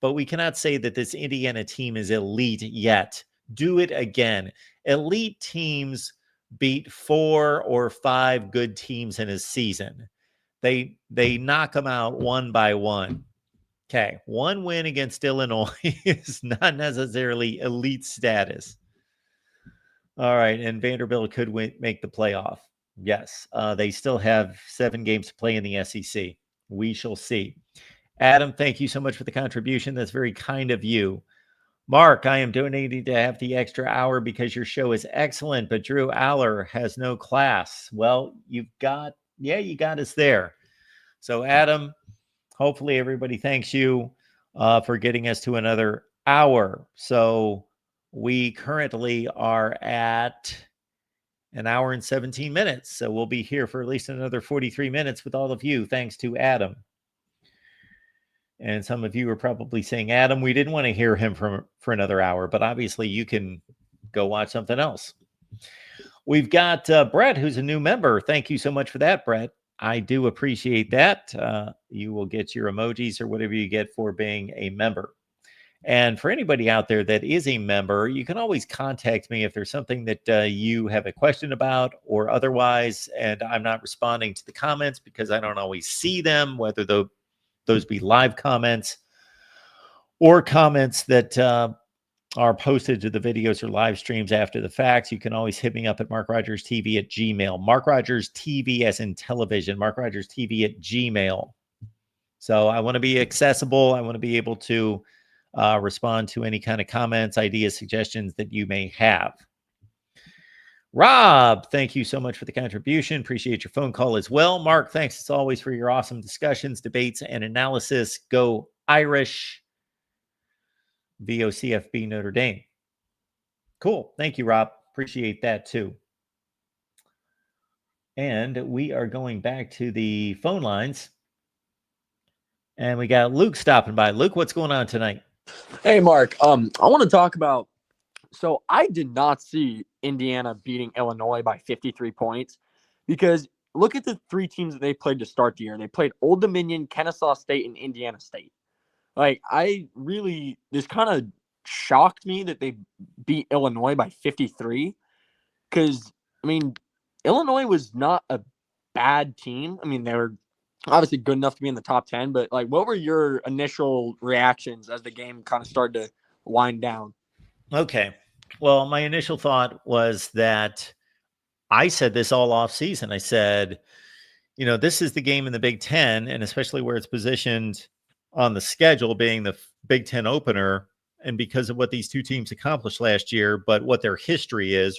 but we cannot say that this Indiana team is elite yet. Do it again. Elite teams beat 4 or 5 good teams in a season. They knock them out one by one. Okay, one win against Illinois is not necessarily elite status. All right, and Vanderbilt could make the playoff. Yes, they still have 7 games to play in the SEC. We shall see. Adam, thank you so much for the contribution. That's very kind of you. Mark, I am donating to have the extra hour because your show is excellent, but Drew Aller has no class. Well, you got us there. So, Adam, hopefully everybody thanks you for getting us to another hour. So we currently are at an hour and 17 minutes. So we'll be here for at least another 43 minutes with all of you, thanks to Adam. And some of you are probably saying, Adam, we didn't want to hear him for another hour, but obviously you can go watch something else. We've got Brett, who's a new member. Thank you so much for that, Brett. I do appreciate that. You will get your emojis or whatever you get for being a member. And for anybody out there that is a member, you can always contact me if there's something that you have a question about or otherwise, and I'm not responding to the comments because I don't always see them, whether those be live comments or comments that are posted to the videos or live streams after the fact. You can always hit me up at MarkRogersTV at Gmail. MarkRogersTV as in television. MarkRogersTV at Gmail. So I want to be accessible. I want to be able to respond to any kind of comments, ideas, suggestions that you may have. Rob, thank you so much for the contribution. Appreciate your phone call as well. Mark, thanks as always for your awesome discussions, debates, and analysis. Go Irish. VOCFB Notre Dame. Cool. Thank you, Rob. Appreciate that too. And we are going back to the phone lines. And we got Luke stopping by. Luke, what's going on tonight? Hey, Mark. I want to talk about. So I did not see Indiana beating Illinois by 53 points because look at the 3 teams that they played to start the year. They played Old Dominion, Kennesaw State, and Indiana State. Like, this kind of shocked me that they beat Illinois by 53 because, I mean, Illinois was not a bad team. I mean, they were obviously good enough to be in the top 10, but, like, what were your initial reactions as the game kind of started to wind down? Okay. Well, my initial thought was that I said this all off season. I said, this is the game in the Big Ten, and especially where it's positioned on the schedule being the Big Ten opener, and because of what these 2 teams accomplished last year, but what their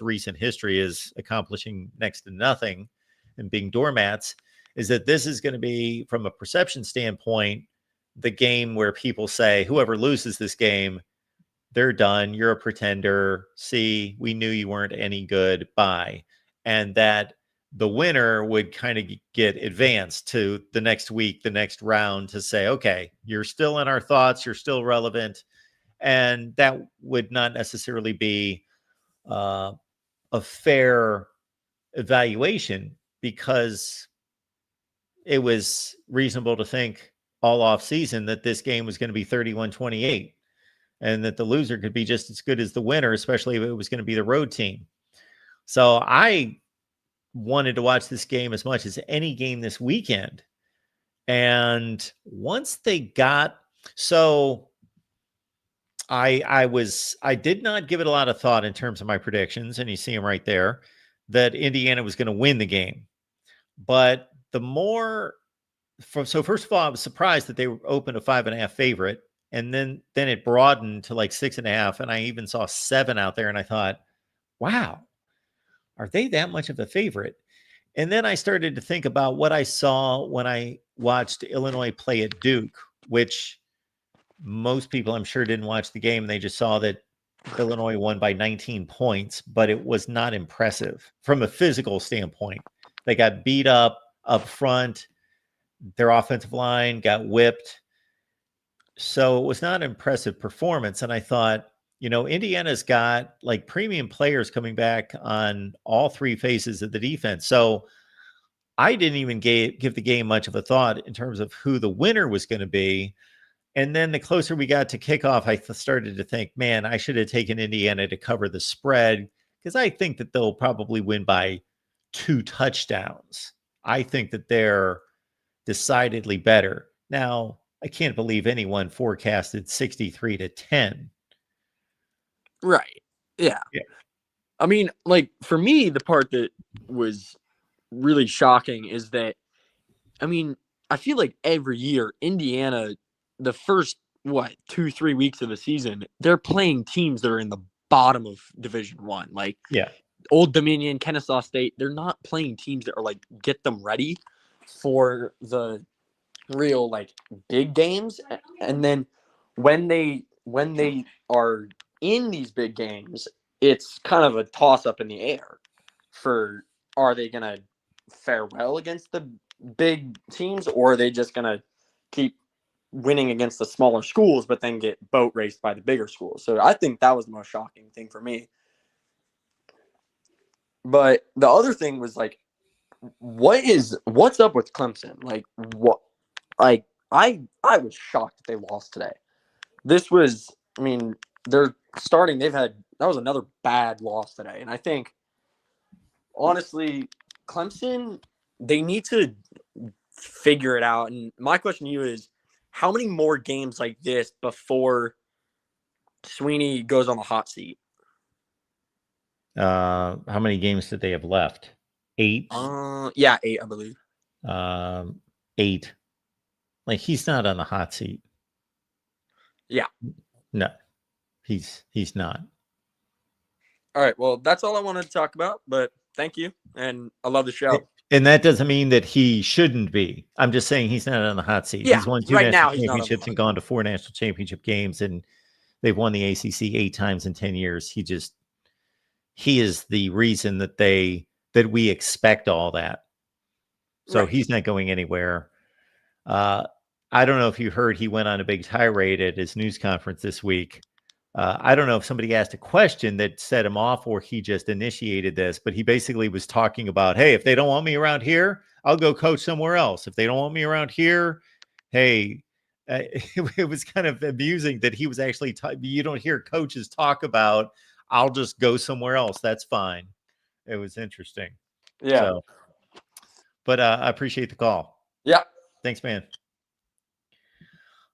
recent history is accomplishing next to nothing and being doormats, is that this is going to be, from a perception standpoint, the game where people say, whoever loses this game, they're done. You're a pretender. See, we knew you weren't any good. Bye. And that the winner would kind of get advanced to the next week, the next round, to say, okay, you're still in our thoughts. You're still relevant. And that would not necessarily be a fair evaluation because it was reasonable to think all off season that this game was going to be 31-28 and that the loser could be just as good as the winner, especially if it was going to be the road team. So I wanted to watch this game as much as any game this weekend. And once they got, so I did not give it a lot of thought in terms of my predictions, and you see them right there, that Indiana was going to win the game. But so first of all, I was surprised that they were open a 5.5 favorite. And then it broadened to like 6.5. And I even saw 7 out there. And I thought, wow, are they that much of a favorite? And then I started to think about what I saw when I watched Illinois play at Duke, which most people I'm sure didn't watch the game. They just saw that Illinois won by 19 points, but it was not impressive from a physical standpoint. They got beat up front. Their offensive line got whipped. So it was not an impressive performance. And I thought, Indiana's got like premium players coming back on all 3 phases of the defense. So I didn't even give the game much of a thought in terms of who the winner was going to be. And then the closer we got to kickoff, I started to think, man, I should have taken Indiana to cover the spread because I think that they'll probably win by 2 touchdowns. I think that they're decidedly better. Now, I can't believe anyone forecasted 63-10. Right. Yeah. Yeah. I mean, like for me, the part that was really shocking is that, I mean, I feel like every year Indiana, the first 2-3 weeks of the season, they're playing teams that are in the bottom of Division One, like Yeah. Old Dominion, Kennesaw State. They're not playing teams that are like get them ready for the real like big games. And then when they are in these big games, it's kind of a toss up in the air for, are they going to fare well against the big teams, or are they just going to keep winning against the smaller schools but then get boat raced by the bigger schools? So I think that was the most shocking thing for me. But the other thing was like, what's up with Clemson? Like what? Like I was shocked that they lost today. This was, I mean, they're starting. That was another bad loss today, and I think honestly, Clemson, they need to figure it out. And my question to you is, how many more games like this before Sweeney goes on the hot seat? How many games did they have left? 8? Yeah, 8, I believe. 8. Like, he's not on the hot seat. Yeah. No, he's not. All right. Well, that's all I wanted to talk about, but thank you. And I love the show. And that doesn't mean that he shouldn't be. I'm just saying he's not on the hot seat. Yeah, He's won 2 right now national he's not on the championships hot and gone to 4 national championship games, and they've won the ACC 8 times in 10 years. He is the reason that we expect all that. So Right. he's not going anywhere. I don't know if you heard, he went on a big tirade at his news conference this week. I don't know if somebody asked a question that set him off or he just initiated this, but he basically was talking about, hey, if they don't want me around here, I'll go coach somewhere else. If they don't want me around here, hey, it was kind of amusing that he was actually, you don't hear coaches talk about, I'll just go somewhere else. That's fine. It was interesting. Yeah. So, but I appreciate the call. Yeah. Thanks, man.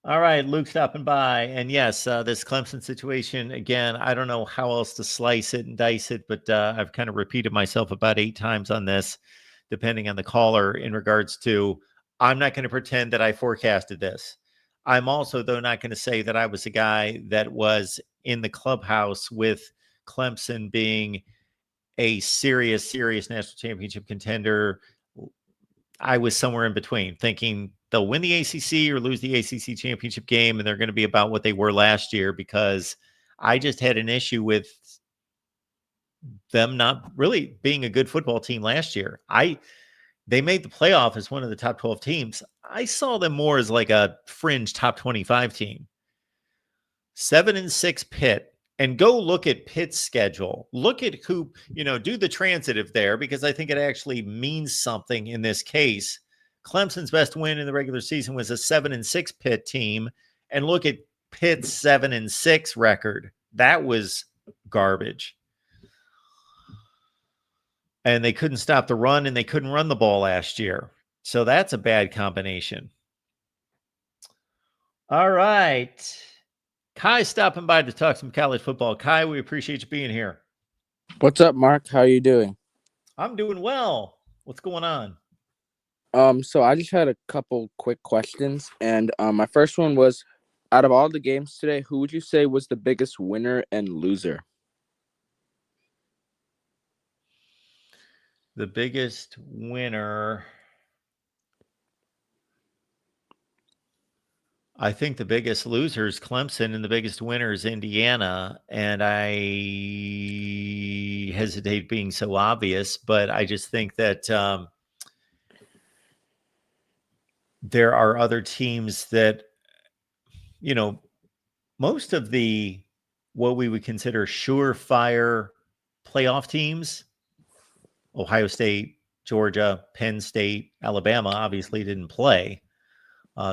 All right, Luke stopping by. And yes, this Clemson situation, again, I don't know how else to slice it and dice it, but I've kind of repeated myself about 8 times on this, depending on the caller, in regards to, I'm not going to pretend that I forecasted this. I'm also, though, not going to say that I was a guy that was in the clubhouse with Clemson being a serious national championship contender. I was somewhere in between, thinking they'll win the ACC or lose the ACC championship game, and they're going to be about what they were last year, because I just had an issue with them not really being a good football team last year. They made the playoff as one of the top 12 teams. I saw them more as like a fringe top 25 team. 7-6 Pitt. And go look at Pitt's schedule. Look at who, do the transitive there, because I think it actually means something in this case. Clemson's best win in the regular season was a 7-6 Pitt team. And look at Pitt's 7-6 record. That was garbage. And they couldn't stop the run, and they couldn't run the ball last year. So that's a bad combination. All right. Kai stopping by to talk some college football. Kai, we appreciate you being here. What's up, Mark? How you doing? I'm doing well. What's going on? So I just had a couple quick questions, and my first one was, out of all the games today, who would you say was the biggest winner and loser? The biggest winner. I think the biggest loser is Clemson, and the biggest winner is Indiana. And I hesitate being so obvious, but I just think that there are other teams that, most of what we would consider surefire playoff teams, Ohio State, Georgia, Penn State, Alabama obviously didn't play.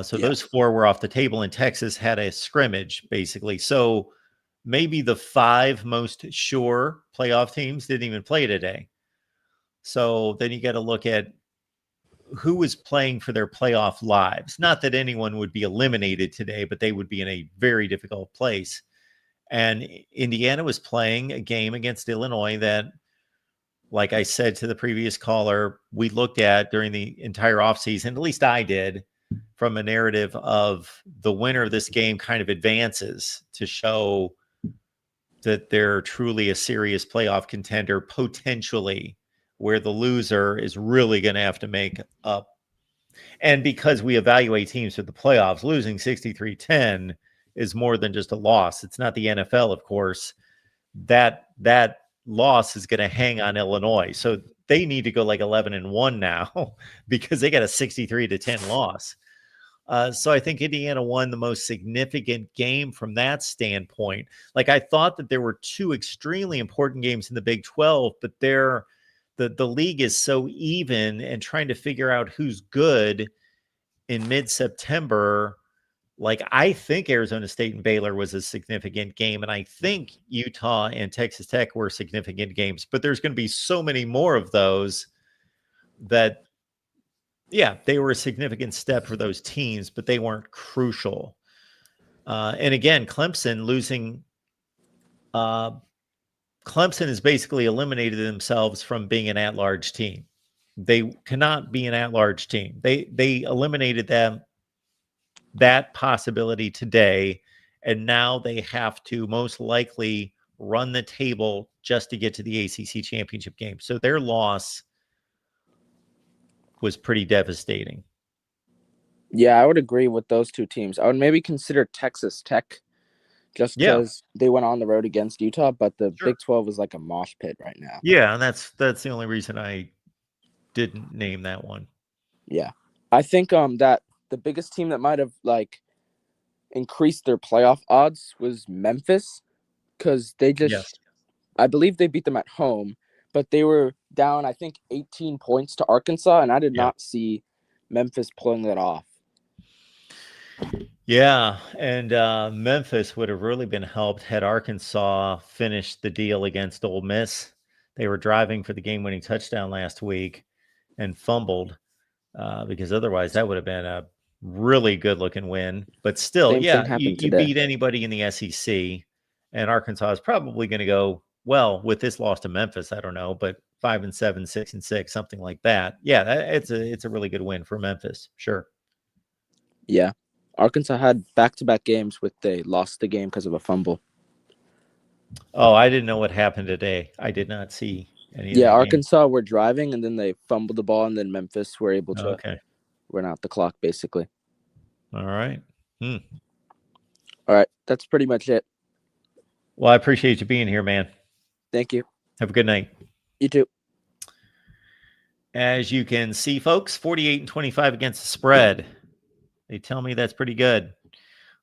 So Yeah. those 4 were off the table, and Texas had a scrimmage, basically. So maybe the 5 most sure playoff teams didn't even play today. So then you got to look at who was playing for their playoff lives. Not that anyone would be eliminated today, but they would be in a very difficult place. And Indiana was playing a game against Illinois that, like I said to the previous caller, we looked at during the entire offseason, at least I did, from a narrative of the winner of this game kind of advances to show that they're truly a serious playoff contender, potentially, where the loser is really going to have to make up. And because we evaluate teams for the playoffs, losing 63-10 is more than just a loss. It's not the NFL, of course. That loss is going to hang on Illinois. So they need to go like 11-1 now because they got a 63-10 loss. So I think Indiana won the most significant game from that standpoint. Like, I thought that there were 2 extremely important games in the Big 12, but the league is so even, and trying to figure out who's good in mid-September. Like, I think Arizona State and Baylor was a significant game, and I think Utah and Texas Tech were significant games, but there's going to be so many more of those that, yeah, they were a significant step for those teams, but they weren't crucial. And again, Clemson losing, Clemson has basically eliminated themselves from being an at-large team. They cannot be an at-large team. They eliminated that possibility today, and now they have to most likely run the table just to get to the ACC championship game. So their loss was pretty devastating. Yeah, I would agree with those 2 teams. I would maybe consider Texas Tech just because they went on the road against Utah, but the Big 12 is like a mosh pit right now. Yeah, and that's the only reason I didn't name that one. Yeah. I think that the biggest team that might have like increased their playoff odds was Memphis, because they just I believe they beat them at home, but they were down, I think, 18 points to Arkansas, and I did not see Memphis pulling that off. Yeah, and Memphis would have really been helped had Arkansas finished the deal against Ole Miss. They were driving for the game-winning touchdown last week and fumbled, because otherwise that would have been a really good-looking win. But still, you beat anybody in the SEC, and Arkansas is probably going to go, well, with this loss to Memphis, I don't know, but 5-7, 6-6, something like that. Yeah, it's a really good win for Memphis, sure. Yeah. Arkansas had back-to-back games with they lost the game because of a fumble. Oh, I didn't know what happened today. I did not see any. Yeah, Arkansas were driving, and then they fumbled the ball, and then Memphis were able to run out the clock, basically. All right. All right. That's pretty much it. Well, I appreciate you being here, man. Thank you. Have a good night. You too. As you can see, folks, 48-25 against the spread. They tell me that's pretty good.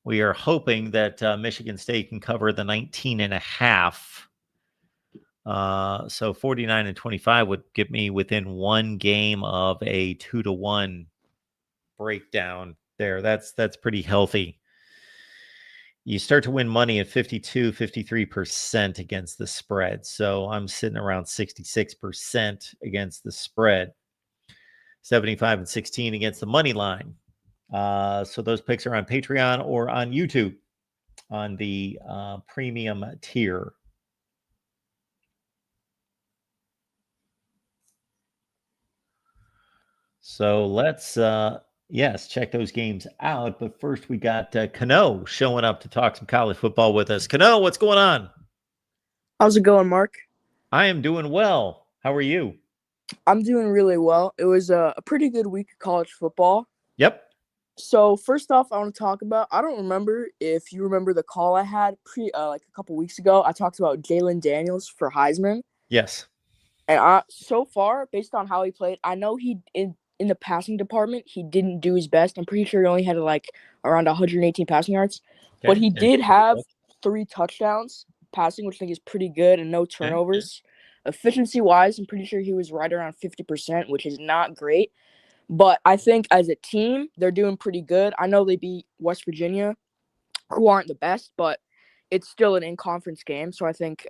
We are hoping that Michigan State can cover the 19.5. So 49-25 would get me within 1 game of a 2-1 breakdown there. That's pretty healthy. You start to win money at 53% against the spread. So I'm sitting around 66% against the spread. 75-16 against the money line. So those picks are on Patreon or on YouTube on the premium tier. So let's check those games out. But first, we got Kano showing up to talk some college football with us. Kano, what's going on? How's it going, Mark? I am doing well. How are you? I'm doing really well. It was a pretty good week of college football. Yep. So first off, I want to talk about, I don't remember if you remember the call I had like a couple weeks ago. I talked about Jalen Daniels for Heisman. Yes. And so far, based on how he played, I know he in the passing department, he didn't do his best. I'm pretty sure he only had like around 118 passing yards. Okay. But he did have 3 touchdowns passing, which I think is pretty good, and no turnovers. Efficiency wise, I'm pretty sure he was right around 50%, which is not great. But I think as a team, they're doing pretty good. I know they beat West Virginia, who aren't the best, but it's still an in-conference game. So I think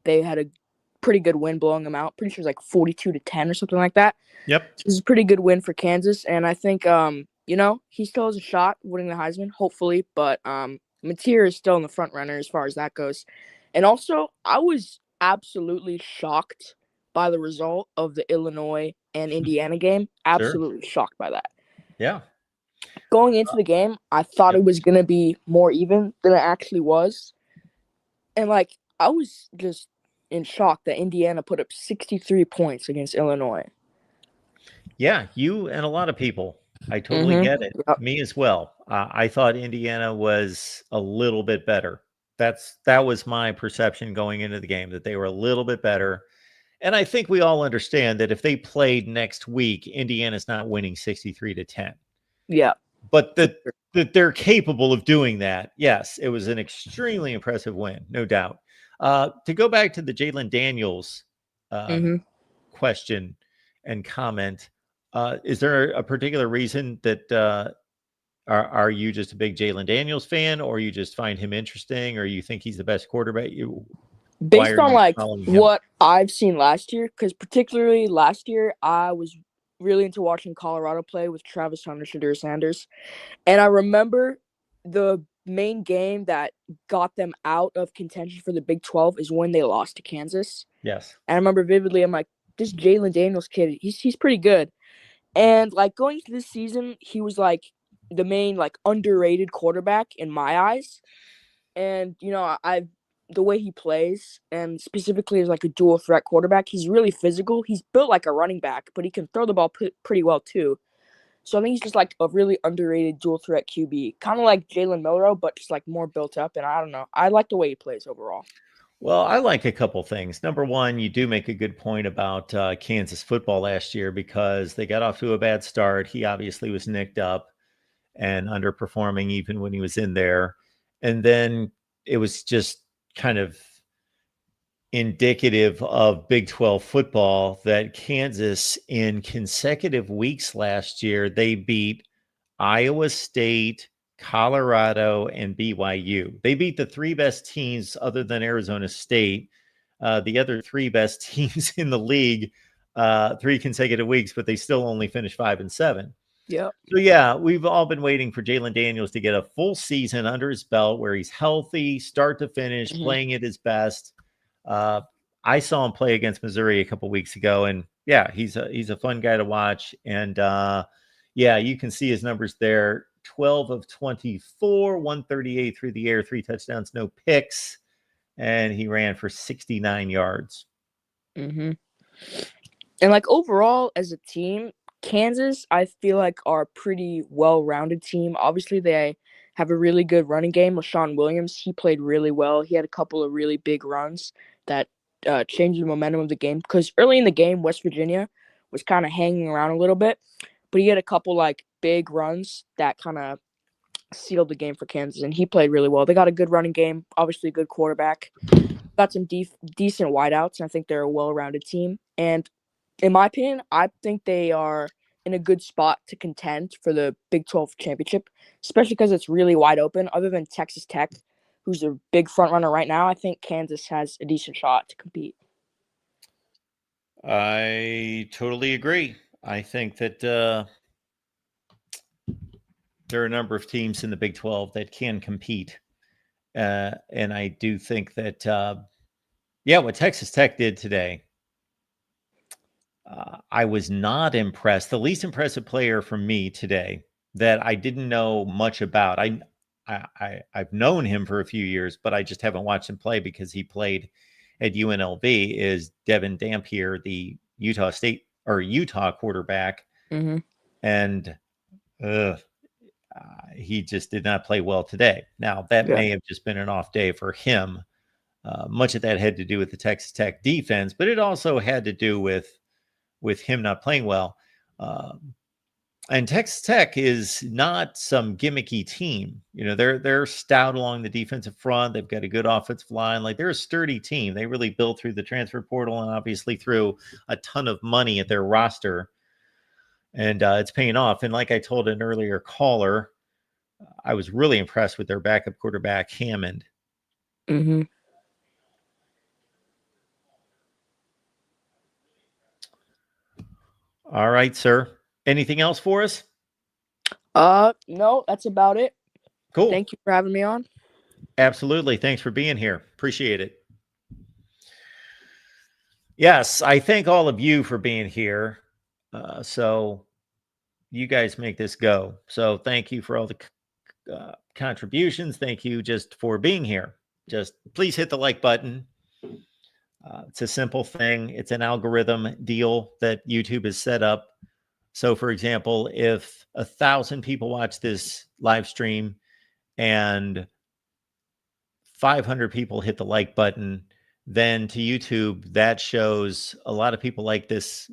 they had a pretty good win blowing them out. Pretty sure it's like 42-10 or something like that. Yep. This is a pretty good win for Kansas. And I think, he still has a shot winning the Heisman, hopefully. But Mateer is still in the front runner as far as that goes. And also, I was absolutely shocked by the result of the Illinois and Indiana game. Absolutely shocked by that. Yeah. Going into the game, I thought it was going to be more even than it actually was. And, I was just in shock that Indiana put up 63 points against Illinois. Yeah, you and a lot of people. I totally get it. Yep. Me as well. I thought Indiana was a little bit better. That was my perception going into the game, that they were a little bit better. And I think we all understand that if they played next week, Indiana's not winning 63-10. Yeah. But that they're capable of doing that. Yes, it was an extremely impressive win, no doubt. To go back to the Jalen Daniels question and comment, is there a particular reason that are you just a big Jalen Daniels fan, or you just find him interesting, or you think he's the best quarterback? Based on what I've seen last year, because particularly last year, I was really into watching Colorado play with Travis Hunter, Shadur Sanders. And I remember the main game that got them out of contention for the Big 12 is when they lost to Kansas. Yes. And I remember vividly, I'm like, this Jalen Daniels kid, he's pretty good. And going into this season, he was the main underrated quarterback in my eyes. And, the way he plays, and specifically as a dual threat quarterback, he's really physical. He's built like a running back, but he can throw the ball pretty well too. So I think he's just a really underrated dual threat QB, kind of like Jalen Milroe, but just more built up. And I don't know, I like the way he plays overall. Well, I like a couple things. Number one, you do make a good point about Kansas football last year, because they got off to a bad start. He obviously was nicked up and underperforming even when he was in there. And then it was just kind of indicative of Big 12 football that Kansas, in consecutive weeks last year, they beat Iowa State, Colorado, and BYU. They beat the three best teams other than Arizona State, the other three best teams in the league, 3 consecutive weeks, but they still only finished 5-7. Yeah. So yeah, we've all been waiting for Jalen Daniels to get a full season under his belt where he's healthy, start to finish, playing at his best. I saw him play against Missouri a couple weeks ago, and yeah, he's a fun guy to watch. And yeah, you can see his numbers there: 12 of 24, 138 through the air, 3 touchdowns, no picks, and he ran for 69 yards. And overall as a team, Kansas, I feel are a pretty well-rounded team. Obviously, they have a really good running game with Sean Williams. He played really well. He had a couple of really big runs that changed the momentum of the game. Because early in the game, West Virginia was kind of hanging around a little bit. But he had a couple, big runs that kind of sealed the game for Kansas. And he played really well. They got a good running game. Obviously, a good quarterback. Got some decent wideouts. And I think they're a well-rounded team. And in my opinion, I think they are in a good spot to contend for the Big 12 championship, especially because it's really wide open. Other than Texas Tech, who's a big front runner right now, I think Kansas has a decent shot to compete. I totally agree. I think that there are a number of teams in the Big 12 that can compete. And I do think that, what Texas Tech did today, I was not impressed. The least impressive player for me today that I didn't know much about. I've known him for a few years, but I just haven't watched him play because he played at UNLV, is Devin Dampier, the Utah quarterback. And he just did not play well today. Now, that may have just been an off day for him. Much of that had to do with the Texas Tech defense, but it also had to do with him not playing well. And Texas Tech is not some gimmicky team. You know, they're stout along the defensive front. They've got a good offensive line. Like, they're a sturdy team. They really built through the transfer portal and obviously threw a ton of money at their roster. And it's paying off. And like I told an earlier caller, I was really impressed with their backup quarterback, Hammond. Mm-hmm. All right, sir. Anything else for us? No, that's about it. Cool. Thank you for having me on. Absolutely. Thanks for being here. Appreciate it. Yes, I thank all of you for being here. So you guys make this go. So thank you for all the contributions. Thank you just for being here. Just please hit the like button. It's a simple thing. It's an algorithm deal that YouTube has set up. So, for example, if 1,000 people watch this live stream and 500 people hit the like button, then to YouTube, that shows a lot of people like this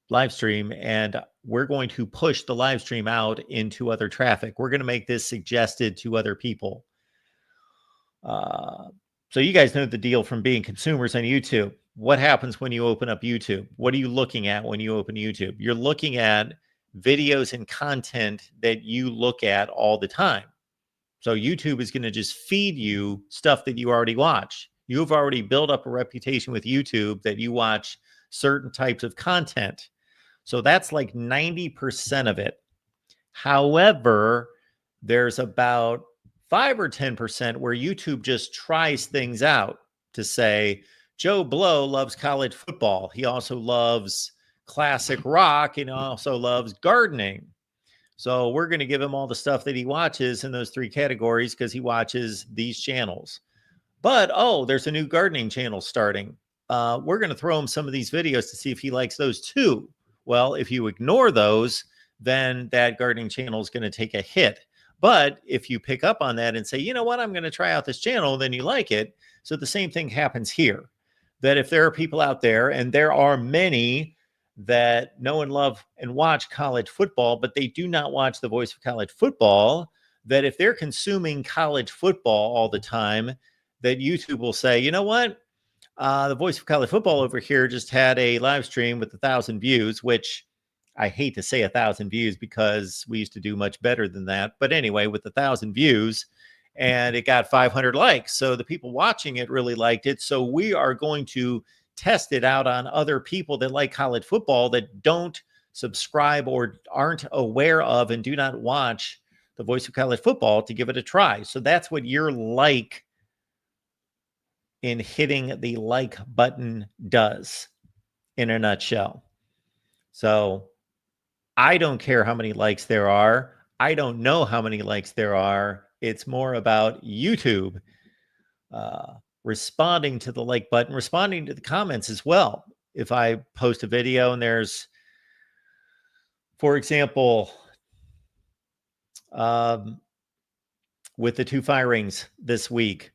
live stream, and we're going to push the live stream out into other traffic. We're going to make this suggested to other people. So you guys know the deal from being consumers on YouTube. What happens when you open up YouTube? What are you looking at when you open YouTube? You're looking at videos and content that you look at all the time. So YouTube is going to just feed you stuff that you already watch. You've already built up a reputation with YouTube that you watch certain types of content. So that's like 90% of it. However, there's about 5 or 10% where YouTube just tries things out to say, Joe Blow loves college football. He also loves classic rock and also loves gardening. So we're going to give him all the stuff that he watches in those 3 categories because he watches these channels. But, oh, there's a new gardening channel starting. We're going to throw him some of these videos to see if he likes those too. Well, if you ignore those, then that gardening channel is going to take a hit. But if you pick up on that and say, you know what, I'm going to try out this channel, then you like it. So the same thing happens here. That if there are people out there, and there are many that know and love and watch college football, but they do not watch the voice of college football, that if they're consuming college football all the time, that YouTube will say, you know what? The voice of college football over here just had a live stream with 1,000 views, which I hate to say 1,000 views because we used to do much better than that. But anyway, with 1,000 views, and it got 500 likes. So the people watching it really liked it. So we are going to test it out on other people that like college football that don't subscribe or aren't aware of and do not watch the voice of college football to give it a try. So that's what your like in hitting the like button does in a nutshell. So I don't care how many likes there are. I don't know how many likes there are. It's more about YouTube responding to the like button, responding to the comments as well. If I post a video and there's, for example, with the 2 firings this week,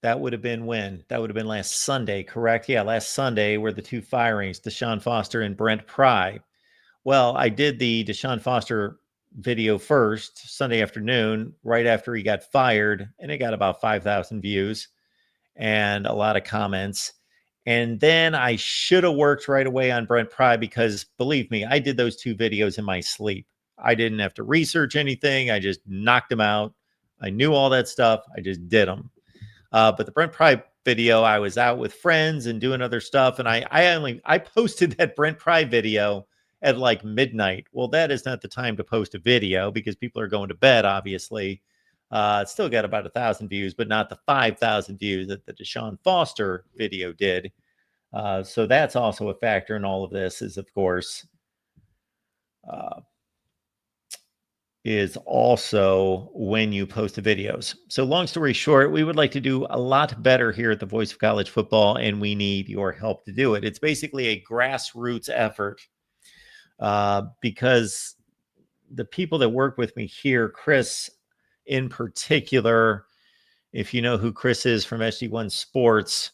that would have been when? That would have been last Sunday, correct? Yeah, last Sunday were the 2 firings, Deshaun Foster and Brent Pry. Well, I did the Deshaun Foster video first Sunday afternoon, right after he got fired, and it got about 5,000 views and a lot of comments. And then I should have worked right away on Brent Pry because, believe me, I did those 2 videos in my sleep. I didn't have to research anything. I just knocked them out. I knew all that stuff. I just did them. But the Brent Pry video, I was out with friends and doing other stuff, and I posted that Brent Pry video at like midnight. Well, that is not the time to post a video because people are going to bed, obviously. It's still got about 1,000 views, but not the 5,000 views that the Deshaun Foster video did. So that's also a factor in all of this is, of course, is also when you post the videos. So long story short, we would like to do a lot better here at the Voice of College Football, and we need your help to do it. It's basically a grassroots effort. Because the people that work with me here, Chris in particular, if you know who Chris is from SG1 Sports,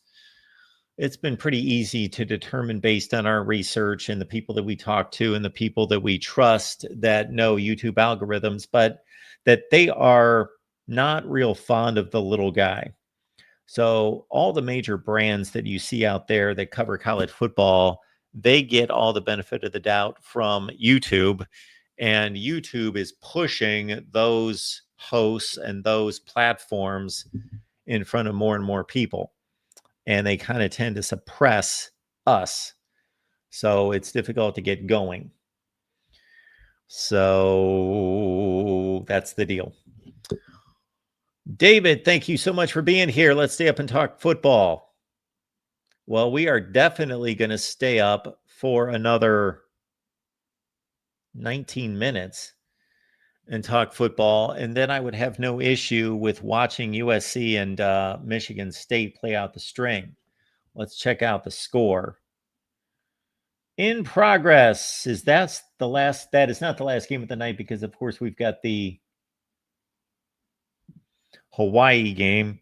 it's been pretty easy to determine based on our research and the people that we talk to and the people that we trust that know YouTube algorithms, but that they are not real fond of the little guy. So all the major brands that you see out there that cover college football, they get all the benefit of the doubt from YouTube, and YouTube is pushing those hosts and those platforms in front of more and more people. And they kind of tend to suppress us. So it's difficult to get going. So that's the deal. David, thank you so much for being here. Let's stay up and talk football. Well, we are definitely going to stay up for another 19 minutes and talk football, and then I would have no issue with watching USC and Michigan State play out the string. Let's check out the score. In progress. That is not the last game of the night, because of course we've got the Hawaii game.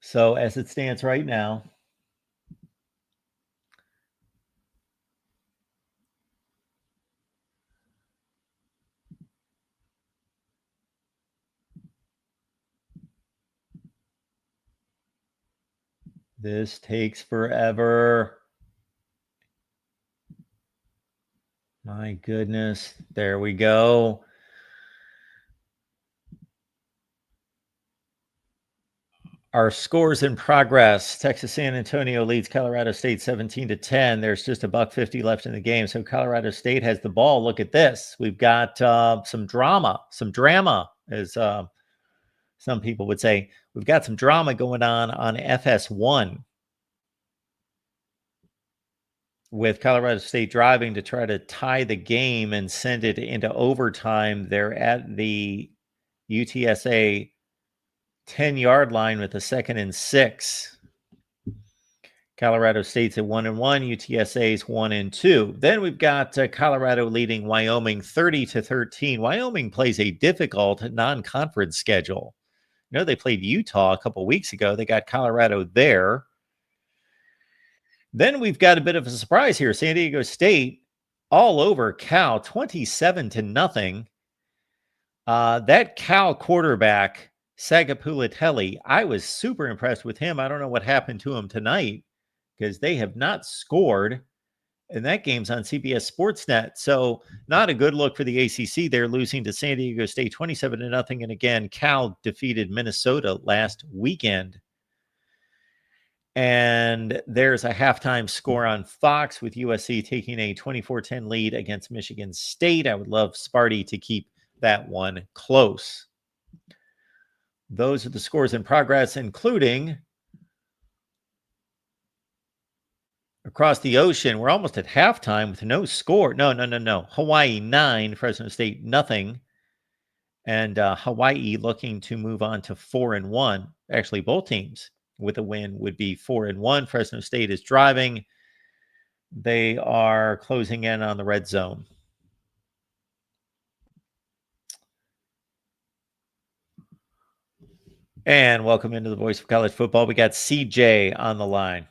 So as it stands right now, this takes forever. My goodness. There we go. Our scores in progress. Texas San Antonio leads Colorado State 17-10. There's just $1.50 left in the game. So Colorado State has the ball. Look at this. We've got some drama, as some people would say. We've got some drama going on FS1 with Colorado State driving to try to tie the game and send it into overtime. They're at the UTSA 10-yard line with a 2nd and 6. Colorado State's at 1-1. UTSA's 1-2. Then we've got Colorado leading Wyoming 30-13. Wyoming plays a difficult non-conference schedule. You know, they played Utah a couple weeks ago. They got Colorado there. Then we've got a bit of a surprise here. San Diego State all over Cal, 27-0. That Cal quarterback, Sagapulitelli, I was super impressed with him. I don't know what happened to him tonight, because they have not scored, and that game's on CBS Sportsnet. So not a good look for the ACC. They're losing to San Diego State 27-0. And again, Cal defeated Minnesota last weekend. And there's a halftime score on Fox with USC taking a 24-10 lead against Michigan State. I would love Sparty to keep that one close. Those are the scores in progress, including across the ocean. We're almost at halftime with no score. No. Hawaii 9, Fresno State nothing. And Hawaii looking to move on to 4-1. Actually, both teams with a win would be 4-1. Fresno State is driving. They are closing in on the red zone. And welcome into the Voice of College Football. We got CJ on the line.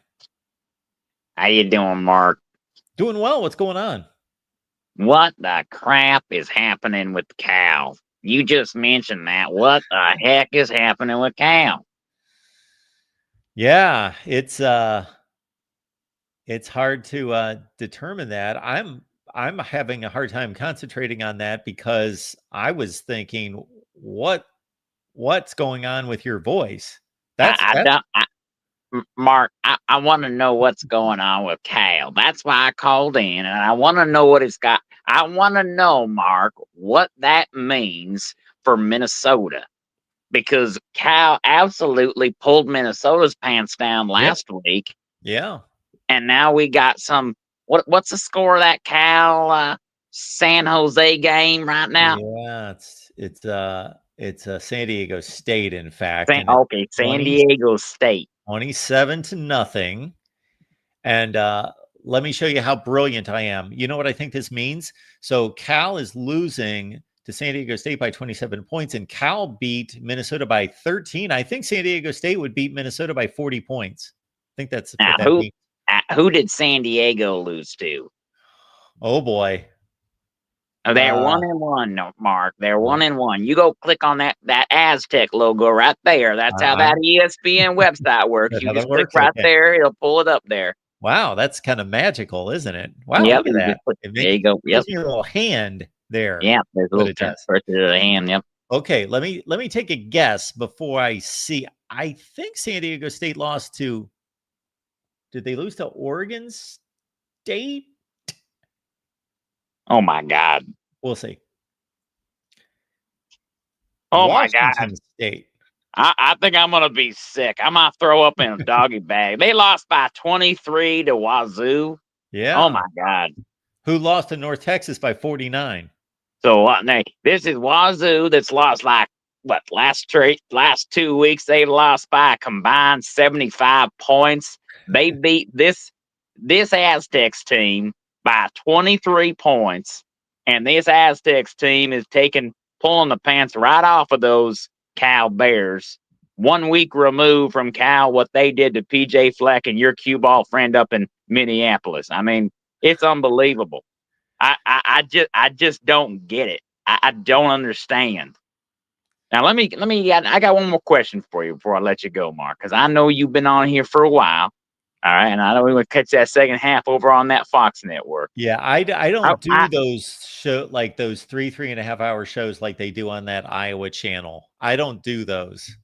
How you doing, Mark? Doing well. What's going on? What the crap is happening with Cal? You just mentioned that. What the heck is happening with Cal? Yeah, it's hard to determine that. I'm having a hard time concentrating on that, because I was thinking, what's going on with your voice? Mark, I want to know what's going on with Cal. That's why I called in, and I want to know what it's got. I want to know, Mark, what that means for Minnesota, because Cal absolutely pulled Minnesota's pants down last week. Yeah. And now we got some. What's the score of that Cal San Jose game right now? Yeah, it's San Diego State, in fact. San Diego State. 27-0. And let me show you how brilliant I am. You know what I think this means? So Cal is losing to San Diego State by 27 points, and Cal beat Minnesota by 13. I think San Diego State would beat Minnesota by 40 points. I think that's Now, what that means. who did San Diego lose to? Oh boy. Oh, they're 1-1, no, Mark. They're 1-1. You go click on that Aztec logo right there. That's how that ESPN website works. You just click right there; it'll pull it up there. Wow, that's kind of magical, isn't it? Wow, yep, look at that. There you go. Yep, your little hand there. Yeah, there's a little person to the hand. Yep. Okay, let me take a guess before I see. I think San Diego State lost to. Did they lose to Oregon State? Oh my God. We'll see. Oh Washington my God. State. I think I'm gonna be sick. I might throw up in a doggy bag. They lost by 23 to Wazoo. Yeah. Oh my God. Who lost to North Texas by 49? So this is Wazoo that's lost like last 2 weeks they lost by a combined 75 points. They beat this Aztecs team by 23 points, and this Aztecs team is pulling the pants right off of those Cal Bears. 1 week removed from Cal, what they did to PJ Fleck and your cue ball friend up in Minneapolis. I mean, it's unbelievable. I just don't get it. I don't understand. Now I got one more question for you before I let you go, Mark, because I know you've been on here for a while. All right, and I know we would catch that second half over on that Fox network. Yeah, I don't do those like those 3.5 hour shows like they do on that Iowa channel. I don't do those.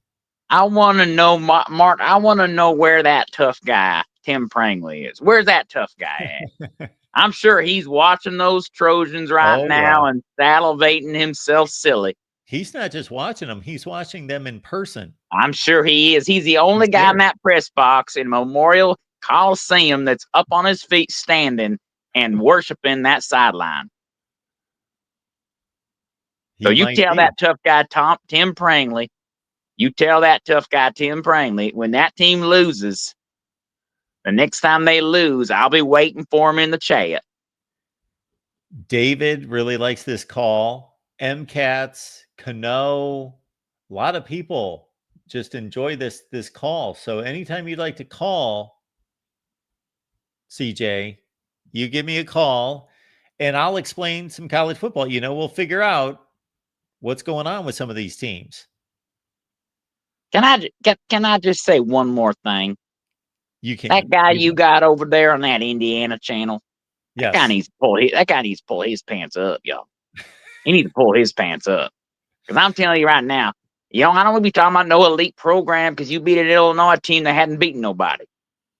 I want to know, Mark. I want to know where that tough guy Tim Prangley is. Where's that tough guy at? I'm sure he's watching those Trojans right now and salivating himself silly. He's not just watching them; he's watching them in person. I'm sure he is. He's the only guy in that press box in Memorial Coliseum that's up on his feet standing and worshiping that sideline. So you tell that tough guy, Tim Prangley, when that team loses, the next time they lose, I'll be waiting for him in the chat. David really likes this call. MCATs, Cano, a lot of people just enjoy this call. So anytime you'd like to call, CJ, you give me a call and I'll explain some college football. We'll figure out what's going on with some of these teams. Can I just say one more thing? You can. That guy you got over there on that Indiana channel. Yes. That guy needs to pull his pants up, y'all. He needs to pull his pants up. Because I'm telling you right now, I don't want to be talking about no elite program because you beat an Illinois team that hadn't beaten nobody.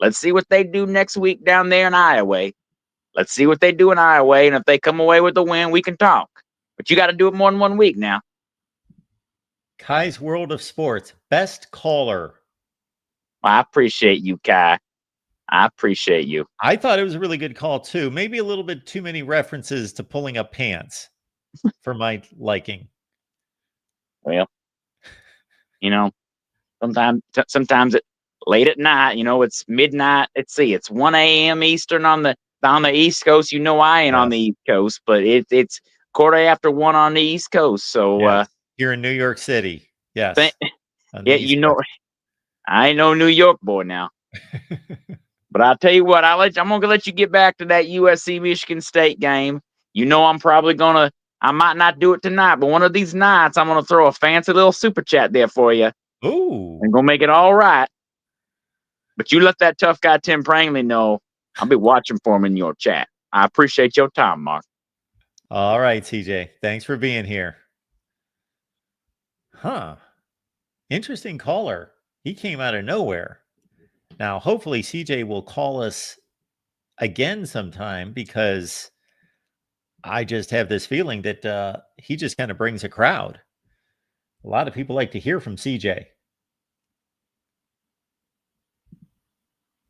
Let's see what they do next week down there in Iowa. Let's see what they do in Iowa. And if they come away with a win, we can talk. But you got to do it more than 1 week now. Kai's World of Sports, best caller. Well, I appreciate you, Kai. I appreciate you. I thought it was a really good call, too. Maybe a little bit too many references to pulling up pants for my liking. Well, sometimes late at night, it's midnight. It's 1 a.m. Eastern on the East Coast. I ain't on the East Coast, but it's 1:15 on the East Coast. So you're in New York City. Yes. I ain't no New York boy now. But I'll tell you what, I'm gonna let you get back to that USC-Michigan State game. I might not do it tonight, but one of these nights I'm gonna throw a fancy little super chat there for you. Ooh. And gonna make it all right. But you let that tough guy Tim Prangley know I'll be watching for him in your chat. I appreciate your time, Mark. All right, CJ. Thanks for being here. Huh. Interesting caller. He came out of nowhere. Now, hopefully CJ will call us again sometime because I just have this feeling that he just kind of brings a crowd. A lot of people like to hear from CJ.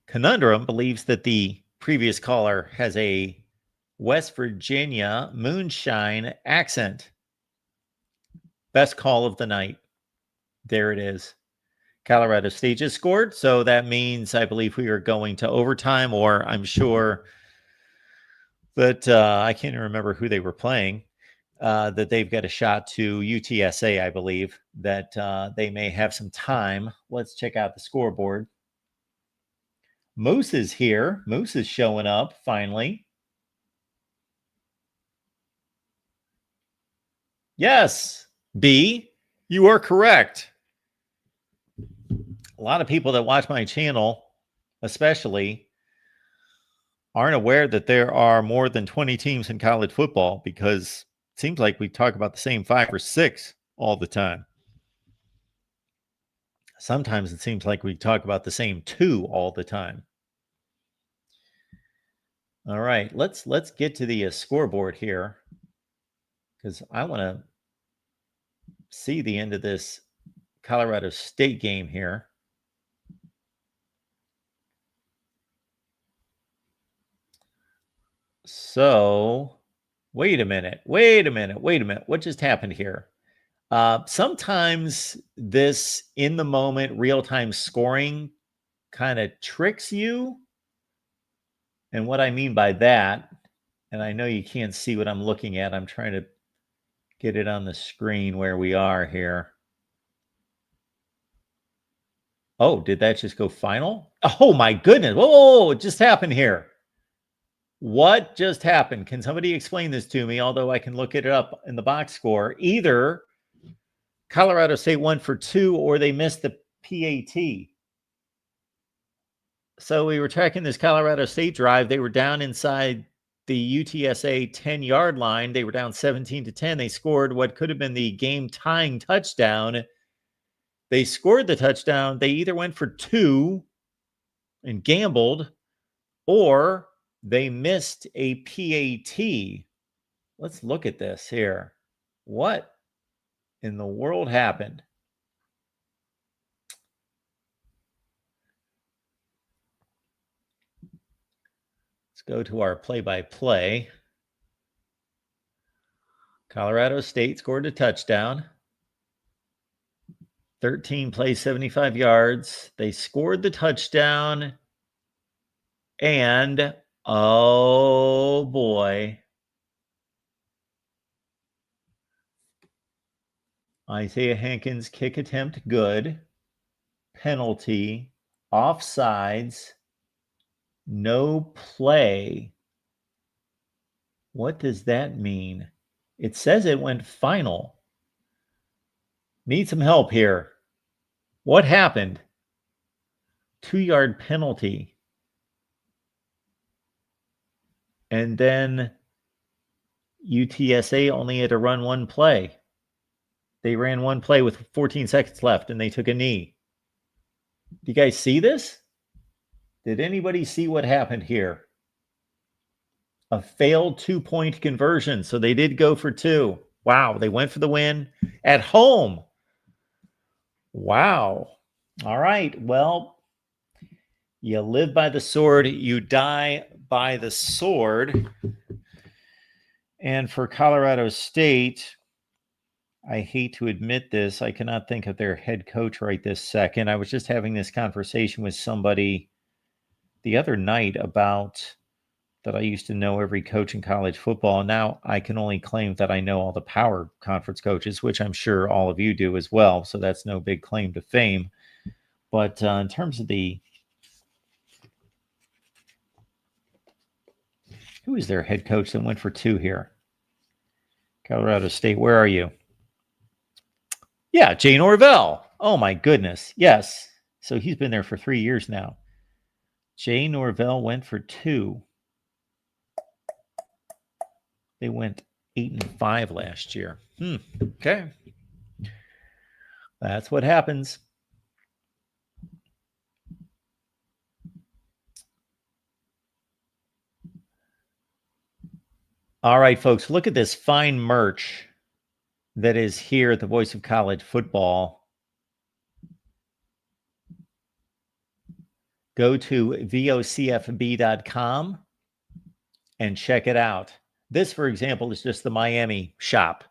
Conundrum believes that the previous caller has a West Virginia moonshine accent. Best call of the night. There it is. Colorado State just scored, so that means I believe we are going to overtime, or I'm sure that I can't remember who they were playing. that they've got a shot to UTSA, I believe, that they may have some time. Let's check out the scoreboard. Moose is here. Moose is showing up finally. Yes, B, you are correct. A lot of people that watch my channel, especially, aren't aware that there are more than 20 teams in college football, because it seems like we talk about the same 5 or 6 all the time. Sometimes it seems like we talk about the same 2 all the time. All right, let's get to the scoreboard here, because I want to see the end of this Colorado State game here. So, wait a minute. What just happened here? Sometimes this in the moment real-time scoring kind of tricks you. And what I mean by that, and I know you can't see what I'm looking at. I'm trying to get it on the screen where we are here. Oh, did that just go final? Oh my goodness. Whoa, what just happened here? What just happened? Can somebody explain this to me? Although I can look it up in the box score. Either Colorado State went for 2 or they missed the PAT. So we were tracking this Colorado State drive. They were down inside the UTSA 10-yard line. They were down 17-10. They scored what could have been the game-tying touchdown. They scored the touchdown. They either went for 2 and gambled, or they missed a PAT. Let's look at this here. What in the world happened? Let's go to our play-by-play. Colorado State scored a touchdown. 13 plays, 75 yards. They scored the touchdown. And, oh boy, Isaiah Hankins kick attempt good. Penalty. Offsides. No play. What does that mean? It says it went final. Need some help here. What happened? 2-yard penalty. And then UTSA only had to run 1 play. They ran 1 play with 14 seconds left, and they took a knee. Do you guys see this? Did anybody see what happened here? A failed 2-point conversion. So they did go for 2. Wow. They went for the win at home. Wow. All right. Well, you live by the sword, you die by the sword. And for Colorado State, I hate to admit this, I cannot think of their head coach right this second. I was just having this conversation with somebody the other night about that I used to know every coach in college football. And now I can only claim that I know all the power conference coaches, which I'm sure all of you do as well. So that's no big claim to fame. But in terms of who is their head coach that went for 2 here? Colorado State, where are you? Yeah, Jay Norvell. Oh my goodness. Yes. So he's been there for 3 years now. Jay Norvell went for 2. They went 8-5 last year. Okay. That's what happens. All right, folks, look at this fine merch that is here at the Voice of College Football. Go to vocfb.com and check it out. This, for example, is just the Miami shop.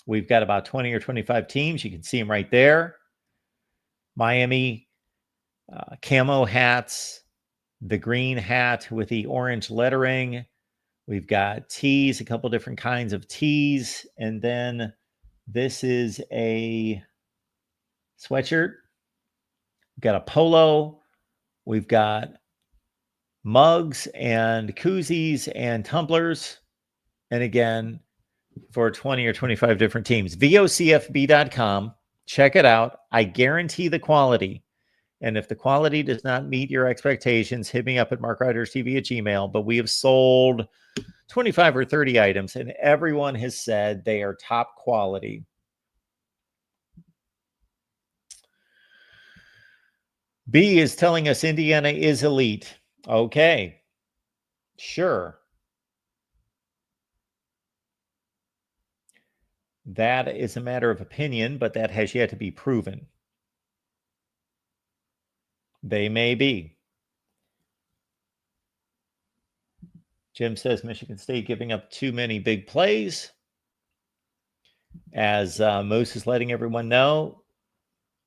We've got about 20 or 25 teams. You can see them right there. Miami camo hats, the green hat with the orange lettering. We've got tees, a couple different kinds of tees. And then this is a sweatshirt. We've got a polo. We've got mugs and koozies and tumblers. And again, for 20 or 25 different teams. VOCFB.com. Check it out. I guarantee the quality. And if the quality does not meet your expectations, hit me up at MarkRogersTV at Gmail. But we have sold 25 or 30 items, and everyone has said they are top quality. B is telling us Indiana is elite. Okay. Sure. That is a matter of opinion, but that has yet to be proven. They may be. Jim says Michigan State giving up too many big plays. As Moose is letting everyone know,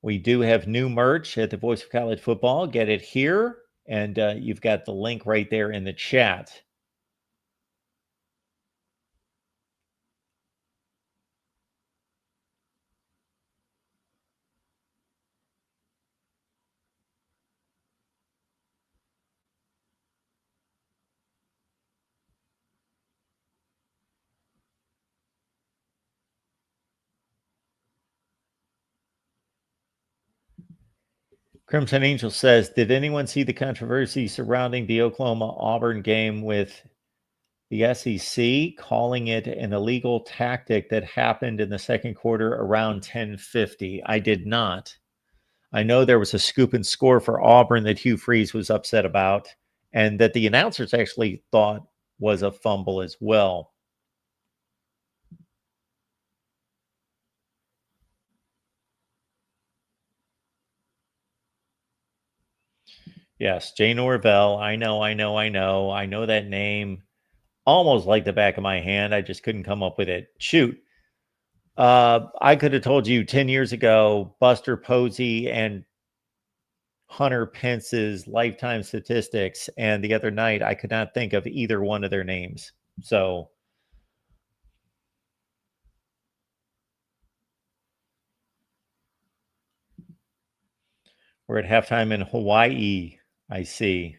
we do have new merch at the Voice of College Football. Get it here, and you've got the link right there in the chat. Crimson Angel says, did anyone see the controversy surrounding the Oklahoma-Auburn game with the SEC calling it an illegal tactic that happened in the second quarter around 10:50? I did not. I know there was a scoop and score for Auburn that Hugh Freeze was upset about, and that the announcers actually thought was a fumble as well. Yes, Jay Norvell. I know that name almost like the back of my hand. I just couldn't come up with it. Shoot. I could have told you 10 years ago, Buster Posey and Hunter Pence's lifetime statistics. And the other night, I could not think of either one of their names. So we're at halftime in Hawaii, I see.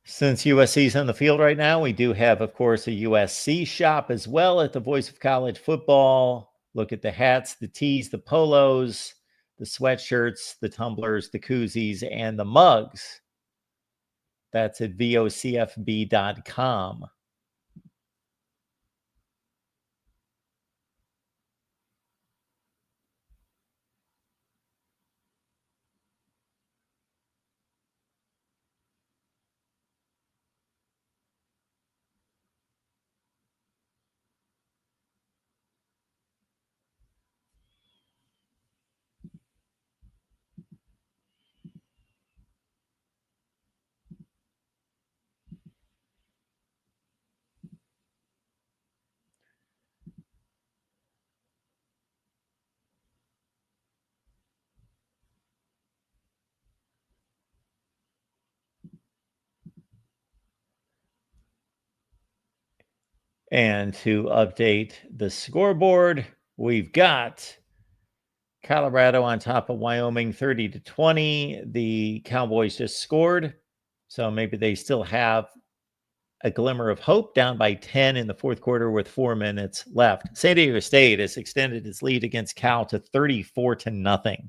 Since USC's on the field right now, we do have, of course, a USC shop as well at the Voice of College Football. Look at the hats, the tees, the polos, the sweatshirts, the tumblers, the koozies, and the mugs. That's at VOCFB.com. And to update the scoreboard, we've got Colorado on top of Wyoming 30-20. The Cowboys just scored, so maybe they still have a glimmer of hope, down by 10 in the fourth quarter with 4 minutes left. San Diego State has extended its lead against Cal to 34-0.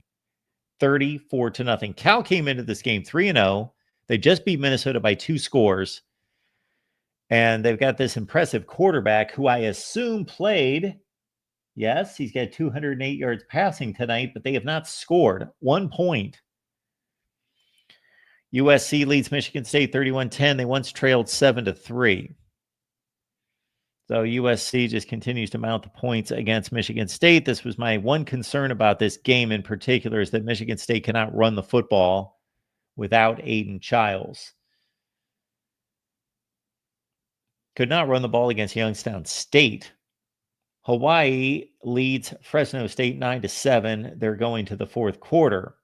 34-0. Cal came into this game 3-0. They just beat Minnesota by 2 scores. And they've got this impressive quarterback who I assume played. Yes, he's got 208 yards passing tonight, but they have not scored 1 point. USC leads Michigan State 31-10. They once trailed 7-3. So USC just continues to mount the points against Michigan State. This was my one concern about this game in particular, is that Michigan State cannot run the football without Aiden Childs. could not run the ball against Youngstown State. Hawaii leads Fresno State 9-7. They're going to the fourth quarter.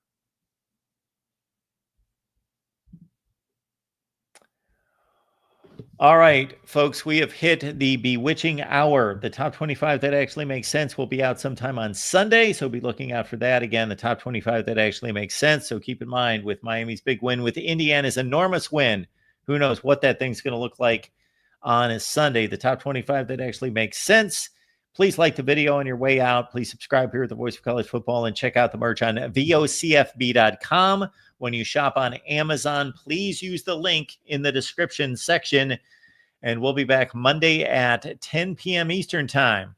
All right, folks, we have hit the bewitching hour. The top 25 that actually makes sense will be out sometime on Sunday, so be looking out for that. Again, the top 25 that actually makes sense. So keep in mind, with Miami's big win, with Indiana's enormous win, who knows what that thing's going to look like on a Sunday. The top 25 that actually makes sense. Please like the video on your way out. Please subscribe here at the Voice of College Football and check out the merch on vocfb.com. When you shop on Amazon, please use the link in the description section. And we'll be back Monday at 10 p.m. Eastern Time